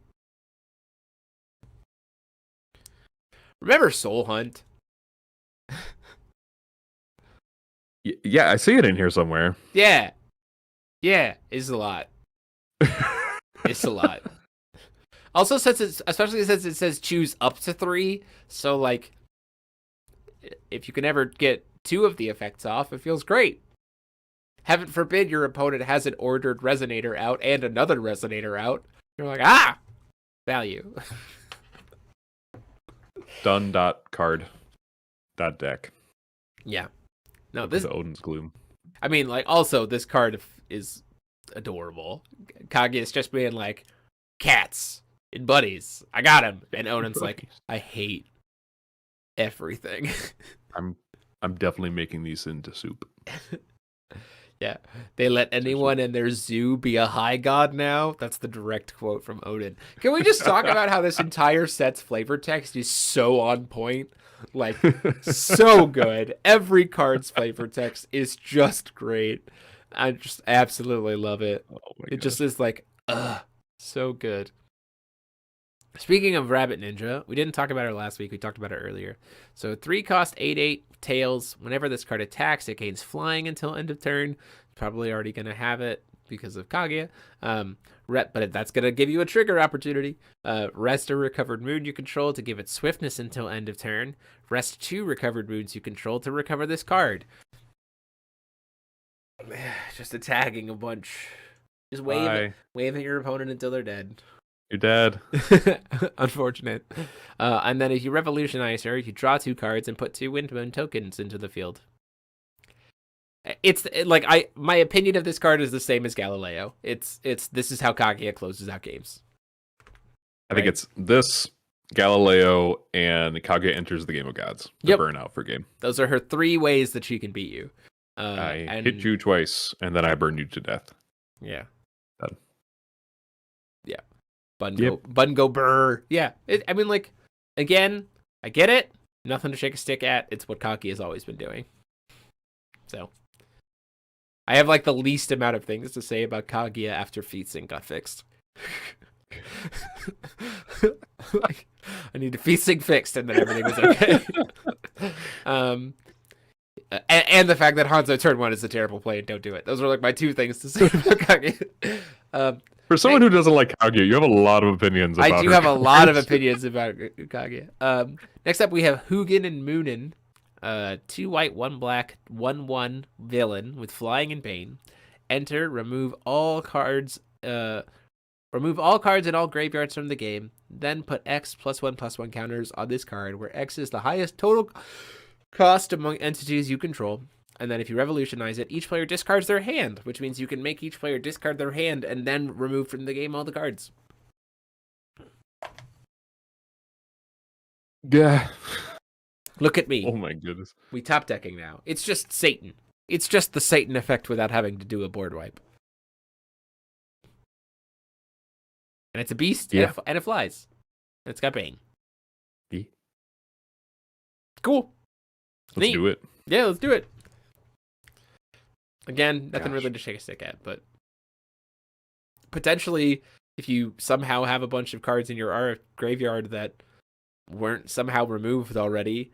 Remember Soul Hunt? Yeah, I see it in here somewhere. Yeah, it's a lot. It's a lot. Also, especially since it says choose up to 3, so like, if you can ever get 2 of the effects off, it feels great. Heaven forbid your opponent has an ordered Resonator out and another Resonator out. You're like, value. Done.card.deck. Yeah. No, this Odin's Gloom. I mean, like, also this card is adorable. Kaguya's just being like, cats and buddies. I got him. And Odin's like, I hate everything. I'm definitely making these into soup. Yeah. They let anyone in their zoo be a high god now. That's the direct quote from Odin. Can we just talk about how this entire set's flavor text is so on point? Like, so good. Every card's flavor text is just great. I just absolutely love it. It just is like, so good. Speaking of Rabbit Ninja, we didn't talk about her last week. We talked about her earlier. So 3 cost 8/8 Tails. Whenever this card attacks, it gains flying until end of turn. Probably already going to have it because of Kaguya. But that's going to give you a trigger opportunity. Rest a recovered moon you control to give it swiftness until end of turn. Rest 2 recovered moons you control to recover this card. Just attacking a bunch. Just waving your opponent until they're dead. You're dead. Unfortunate. And then if you revolutionize her, you draw 2 cards and put 2 Windmoon tokens into the field. My opinion of this card is the same as Galileo. This is how Kaguya closes out games. I think it's this, Galileo, and Kaguya enters the Game of Gods. The burnout for game. Those are her 3 ways that she can beat you. I hit you twice, and then I burn you to death. Yeah. Done. Yeah. Bungo burr. Yeah. Again, I get it. Nothing to shake a stick at. It's what Kaguya has always been doing. So, I have the least amount of things to say about Kaguya after FeatSync got fixed. I need to FeatSync fixed, and then everything was okay. And the fact that Hanzo turn 1 is a terrible play and don't do it. Those are my 2 things to say about Kaguya. For someone who doesn't like Kaguya, you have a lot of opinions about I do have a lot of opinions about Kaguya. Next up, we have Hugin and Moonin. 2 white, 1 black, 1/1 villain with flying and bane. Enter, remove all cards in all graveyards from the game. Then put X +1/+1 counters on this card, where X is the highest total cost among entities you control. And then if you revolutionize it, each player discards their hand, which means you can make each player discard their hand and then remove from the game all the cards. Yeah. Look at me. Oh my goodness. We top decking now. It's just Satan. It's just the Satan effect without having to do a board wipe. And it's a beast, and it flies. And it's got Bane. Yeah. Cool. Let's do it. Yeah, let's do it. Again, nothing really to shake a stick at, but potentially, if you somehow have a bunch of cards in your graveyard that weren't somehow removed already,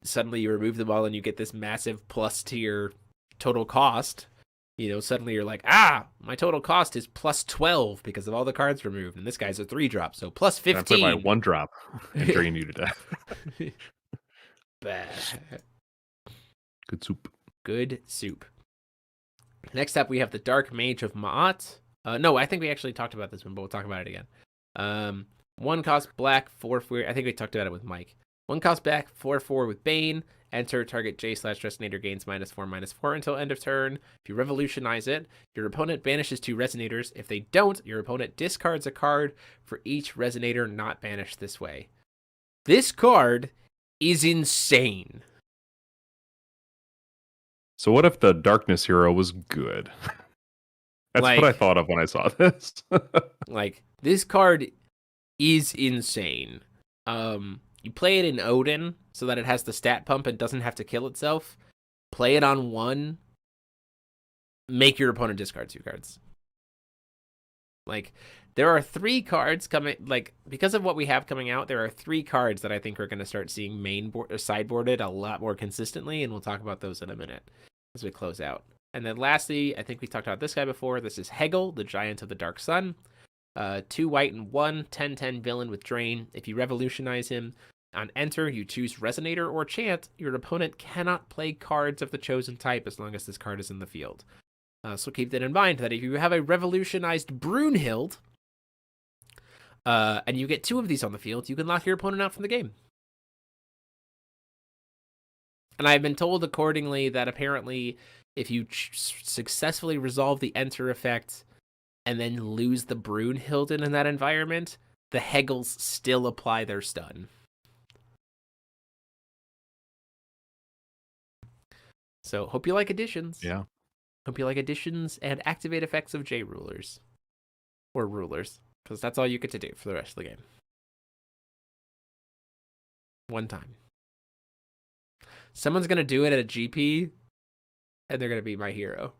suddenly you remove them all and you get this massive plus to your total cost. Suddenly you're like, my total cost is +12 because of all the cards removed, and this guy's a 3-drop, so +15. I play my 1-drop and drain you to death. Good soup. Good soup. Next up, we have the Dark Mage of Moths. No, I think we actually talked about this one, but we'll talk about it again. 1 cost black, 4/4. I think we talked about it with Mike. 1 cost black, 4/4 with Bane. Enter, target J/Resonator gains -4/-4 until end of turn. If you revolutionize it, your opponent banishes 2 Resonators. If they don't, your opponent discards a card for each Resonator not banished this way. This card is insane. So what if the Darkness Hero was good? That's what I thought of when I saw this. This card is insane. You play it in Odin so that it has the stat pump and doesn't have to kill itself. Play it on 1. Make your opponent discard 2 cards. There are 3 cards coming, because of what we have coming out, there are 3 cards that I think we're going to start seeing sideboarded a lot more consistently, and we'll talk about those in a minute as we close out. And then lastly, I think we talked about this guy before. This is Hegel, the Giant of the Dark Sun. 2 white and 1, 10/10 villain with Drain. If you revolutionize him, on enter, you choose Resonator or Chant. Your opponent cannot play cards of the chosen type as long as this card is in the field. So keep that in mind, that if you have a revolutionized Brunhild, and you get 2 of these on the field, you can lock your opponent out from the game. And I've been told accordingly that apparently if you successfully resolve the enter effect and then lose the Brunhild in that environment, the Hegels still apply their stun. So hope you like additions. Yeah. Hope you like additions and activate effects of J rulers. Or rulers. Because that's all you get to do for the rest of the game. 1 time. Someone's going to do it at a GP, and they're going to be my hero.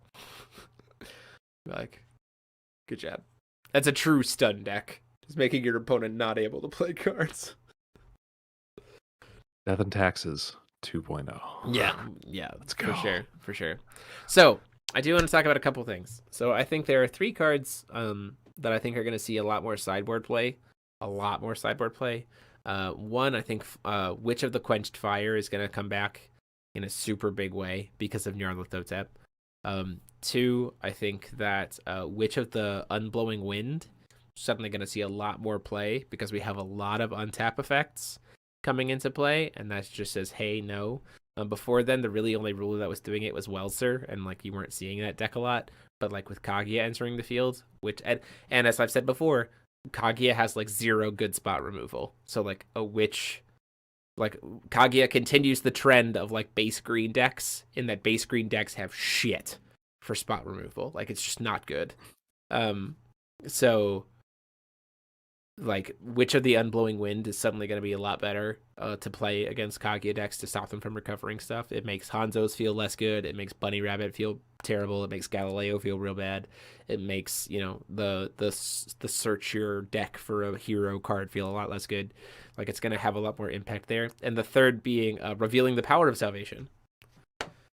Good job. That's a true stun deck. Just making your opponent not able to play cards. Death and Taxes 2.0. Yeah, Let's go. For sure. So, I do want to talk about a couple things. So I think there are 3 cards that I think are going to see a lot more sideboard play. One, I think Witch of the Quenched Fire is going to come back in a super big way because of Nyarlathotep. 2, I think that Witch of the Unblowing Wind is suddenly going to see a lot more play because we have a lot of untap effects coming into play, and that just says, hey, no. Before then, the really only ruler that was doing it was Welser, and like you weren't seeing that deck a lot. But like with Kaguya entering the field, which and as I've said before, Kaguya has like 0 good spot removal. So like a witch, like Kaguya continues the trend of like base green decks, in that base green decks have shit for spot removal. Like it's just not good. So like Witch of the Unblowing Wind is suddenly going to be a lot better to play against Kaguya decks to stop them from recovering stuff. It makes Hanzo's feel less good. It makes Bunny Rabbit feel terrible. It makes Galileo feel real bad. It makes, you know, the search your deck for a hero card feel a lot less good. Like it's going to have a lot more impact there. And the third being revealing the power of salvation.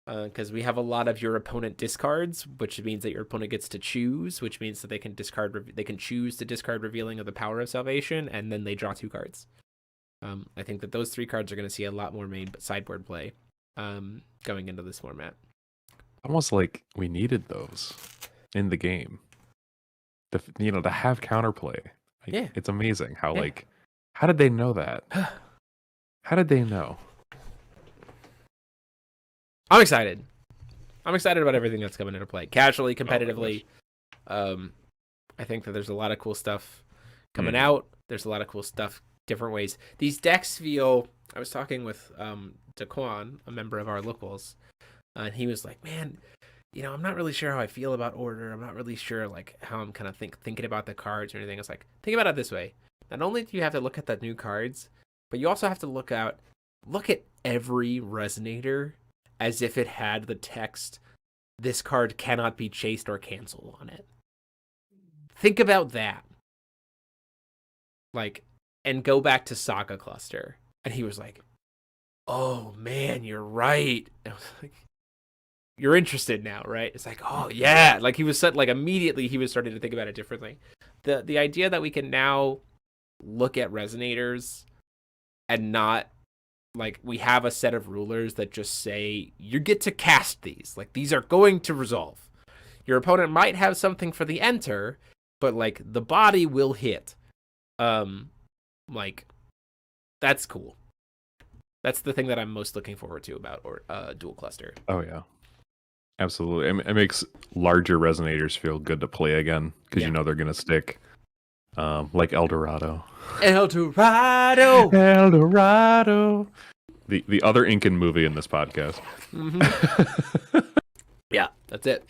Because we have a lot of your opponent discards, which means that your opponent gets to choose, which means that they can choose to discard revealing of the power of salvation, and then they draw 2 cards. I think that those 3 cards are going to see a lot more main sideboard play going into this format. Almost like we needed those in the game. To have counterplay. Yeah, it's amazing how how did they know that? How did they know? I'm excited. I'm excited about everything that's coming into play. Casually, competitively. I think that there's a lot of cool stuff coming out. There's a lot of cool stuff different ways. These decks feel... I was talking with Daquan, a member of our locals, and he was like, man, I'm not really sure how I feel about Order. I'm not really sure like how I'm kind of thinking about the cards or anything. It's like, think about it this way. Not only do you have to look at the new cards, but you also have to look at every Resonator as if it had the text, this card cannot be chased or canceled on it. Think about that. Like, and go back to Saga Cluster. And he was like, oh man, you're right. And I was like, you're interested now, right? It's like, oh yeah. Like he was immediately he was starting to think about it differently. The idea that we can now look at Resonators and not, like, we have a set of rulers that just say, you get to cast these. Like, these are going to resolve. Your opponent might have something for the enter, but, like, the body will hit. Like, that's cool. That's the thing that I'm most looking forward to about Dual Cluster. Oh, yeah. Absolutely. It makes larger Resonators feel good to play again, because you know they're going to stick. Like Eldorado. Eldorado! Eldorado! The other Incan movie in this podcast. Mm-hmm. Yeah, that's it.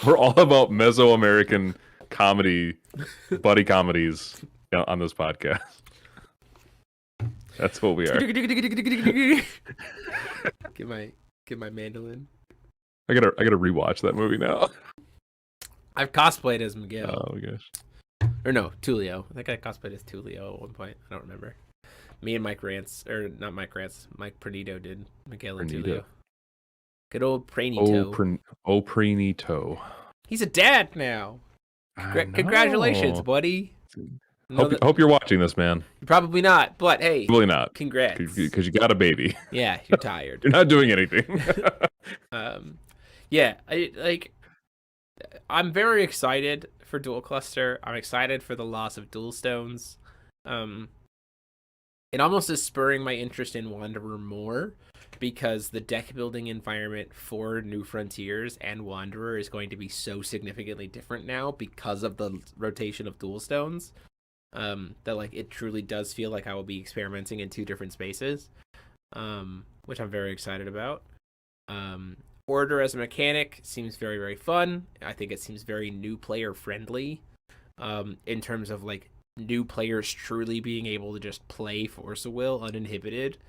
We're all about Mesoamerican comedy, buddy comedies on this podcast. That's what we are. Get my mandolin. I gotta rewatch that movie now. I've cosplayed as Miguel. Oh my gosh. Or no, Tulio. I think I cosplayed as Tulio at one point. I don't remember. Me and Mike Pernito did Miguel and Tulio. Good old Pranito. Pranito. He's a dad now. Congratulations, buddy. Hope you're watching this, man. Probably not, but hey. Probably not. Congrats. Because you got a baby. Yeah, you're tired. You're not doing anything. Yeah, I'm very excited for Dual Cluster. I'm excited for the loss of Dual Stones. It almost is spurring my interest in Wanderer more, because the deck building environment for New Frontiers and Wanderer is going to be so significantly different now because of the rotation of Dual Stones. That like it truly does feel like I will be experimenting in 2 different spaces, which I'm very excited about. Order as a mechanic seems very, very fun. I think it seems very new player friendly, in terms of like new players truly being able to just play Force of Will uninhibited.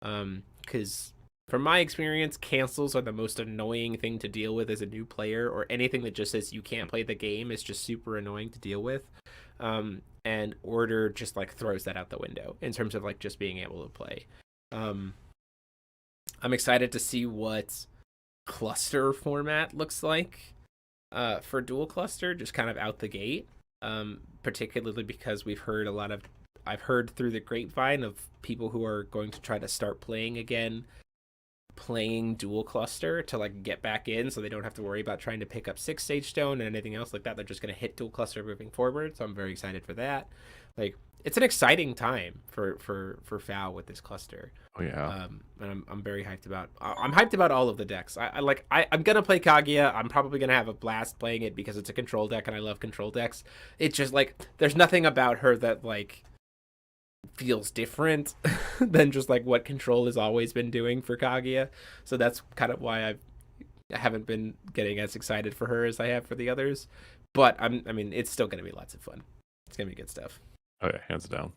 Because from my experience, cancels are the most annoying thing to deal with as a new player, or anything that just says you can't play the game is just super annoying to deal with. And Order just like throws that out the window in terms of like just being able to play. I'm excited to see what cluster format looks like for dual cluster, just kind of out the gate. Particularly because I've heard through the grapevine of people who are going to try to start playing again, playing dual cluster to like get back in, so they don't have to worry about trying to pick up 6 sage stone and anything else like that. They're just going to hit dual cluster moving forward. So I'm very excited for that. Like, it's an exciting time for FOW with this cluster. Oh yeah. And I'm very hyped about. I'm hyped about all of the decks. I'm gonna play Kaguya. I'm probably gonna have a blast playing it because it's a control deck and I love control decks. It's just like there's nothing about her that like feels different than just like what control has always been doing for Kaguya. So that's kind of why I haven't been getting as excited for her as I have for the others. But I mean, it's still gonna be lots of fun. It's gonna be good stuff. Oh yeah, hands down.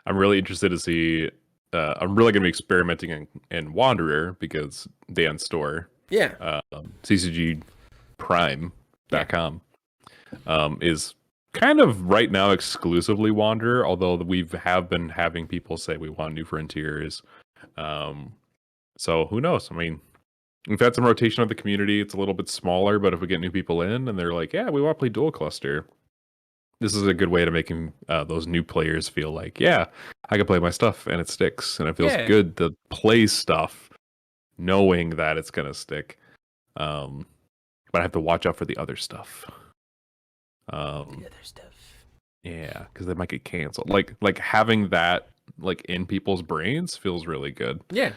I'm really interested to see. I'm really going to be experimenting in Wanderer because Dan's store, Yeah. ccgprime.com, is kind of right now exclusively Wanderer. Although we have been having people say we want New Frontiers. So who knows? I mean, we've had some rotation of the community. It's a little bit smaller, but if we get new people in and they're like, "Yeah, we want to play dual cluster," this is a good way to making those new players feel like, yeah, I can play my stuff and it sticks, and it feels good to play stuff knowing that it's gonna stick. But I have to watch out for the other stuff. Yeah, because they might get canceled. Like having that like in people's brains feels really good. Yeah.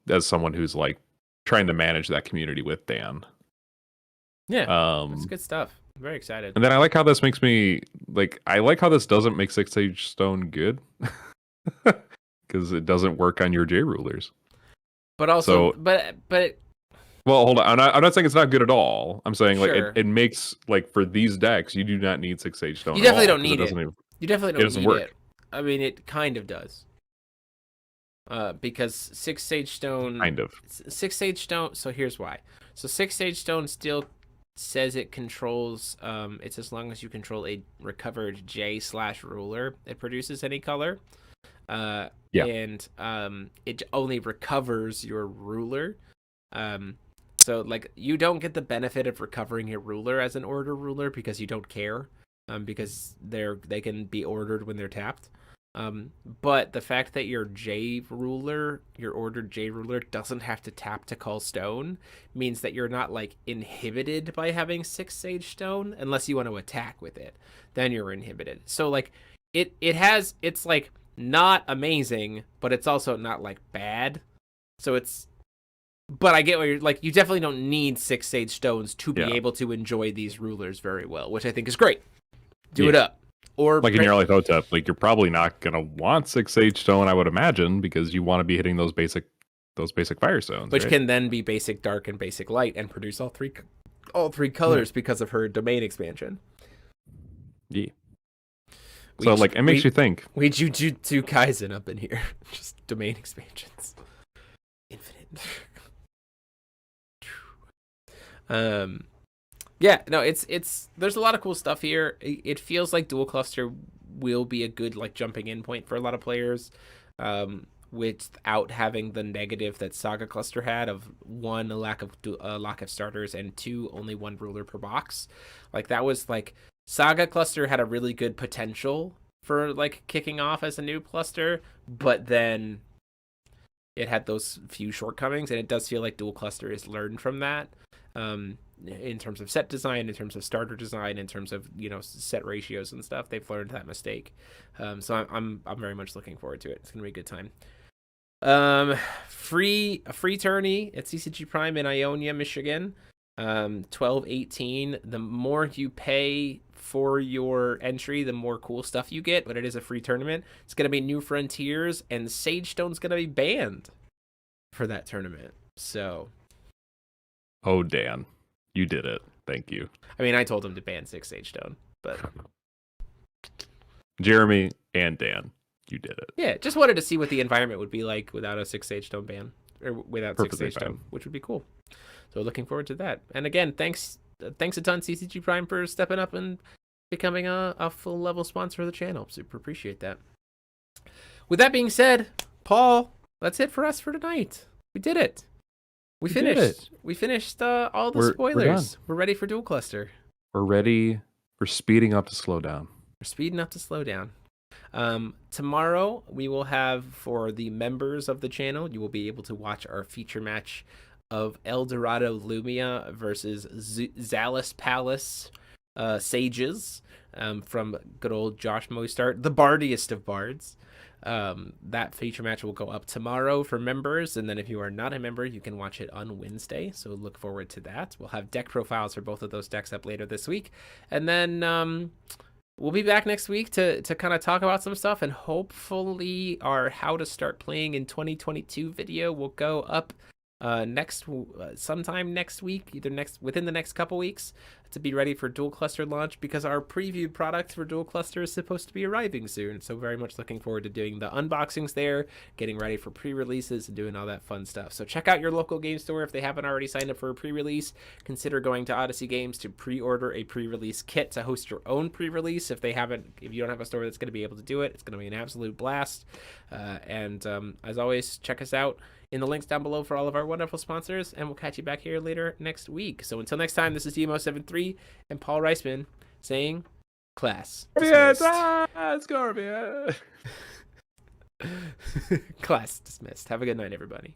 As someone who's like trying to manage that community with Dan. Yeah. That's good stuff. I'm very excited. And then I like how this makes me like. I like how this doesn't make 6 sage stone good, because it doesn't work on your J rulers. But also, but well, hold on. I'm not saying it's not good at all. I'm saying sure. like it makes like for these decks, you do not need 6 sage stone. You definitely don't need it. You definitely don't need work. it. I mean, it kind of does. Because 6 sage stone. Kind of. 6 sage stone. So here's why. So 6 sage stone still says it controls, it's as long as you control a recovered J/ruler, it produces any color. And it only recovers your ruler. So like you don't get the benefit of recovering your ruler as an order ruler because you don't care, because they can be ordered when they're tapped. But the fact that your ordered J ruler doesn't have to tap to call stone means that you're not like inhibited by having 6 sage stone unless you want to attack with it. Then you're inhibited. So like it's like not amazing, but it's also not like bad. So but I get what you're like. You definitely don't need 6 sage stones to be able to enjoy these rulers very well, which I think is great. Do it up. Or like in your early Hotep, like you're probably not gonna want 6 sage stone, I would imagine, because you want to be hitting those basic fire stones, which right? can then be basic dark and basic light and produce all three colors because of her domain expansion. Yeah. So like it makes you think. We Jujutsu Kaisen up in here, just domain expansions, infinite. Yeah, no, it's there's a lot of cool stuff here. It feels like dual cluster will be a good like jumping in point for a lot of players, without having the negative that Saga cluster had of 1, a lack of starters, and 2, only 1 ruler per box. Like that was like Saga cluster had a really good potential for like kicking off as a new cluster, but then it had those few shortcomings, and it does feel like dual cluster is learned from that. In terms of set design, in terms of starter design, in terms of set ratios and stuff, they've learned that mistake. So I'm very much looking forward to it. It's gonna be a good time. A free tourney at CCG Prime in Ionia, Michigan. 12/18. The more you pay for your entry, the more cool stuff you get. But it is a free tournament. It's gonna be New Frontiers, and Sage Stone's gonna be banned for that tournament. So. Oh, Dan. You did it. Thank you. I mean, I told him to ban 6 sage stone, but Jeremy and Dan, you did it. Yeah, just wanted to see what the environment would be like without a 6 sage stone ban, or without Perfectly 6 sage stone, fine. which would be cool. So looking forward to that. And again, thanks a ton, CCG Prime, for stepping up and becoming a full level sponsor of the channel. Super appreciate that. With that being said, Paul, that's it for us for tonight. We did it. We did it. finished. We finished all the We're spoilers. done. We're ready for Dual Cluster. We're ready. We're speeding up to slow down. We're speeding up to slow down. Tomorrow we will have, for the members of the channel, you will be able to watch our feature match of El Dorado Lumia versus Zalus Palace Sages from good old Josh Mostart, the bardiest of bards. That feature match will go up tomorrow for members, and then if you are not a member, you can watch it on Wednesday, so look forward to that. We'll have deck profiles for both of those decks up later this week, and then we'll be back next week to kind of talk about some stuff, and hopefully our how to start playing in 2022 video will go up sometime next week, within the next couple weeks, to be ready for Dual Cluster launch, because our previewed product for Dual Cluster is supposed to be arriving soon. So very much looking forward to doing the unboxings there, getting ready for pre-releases, and doing all that fun stuff. So check out your local game store if they haven't already signed up for a pre-release. Consider going to Odyssey Games to pre-order a pre-release kit to host your own pre-release. If you don't have a store that's going to be able to do it, it's going to be an absolute blast. As always, check us out in the links down below for all of our wonderful sponsors, and we'll catch you back here later next week. So until next time, this is Demo73 and Paul Reisman saying, class dismissed. Scorpion! Class dismissed. Have a good night, everybody.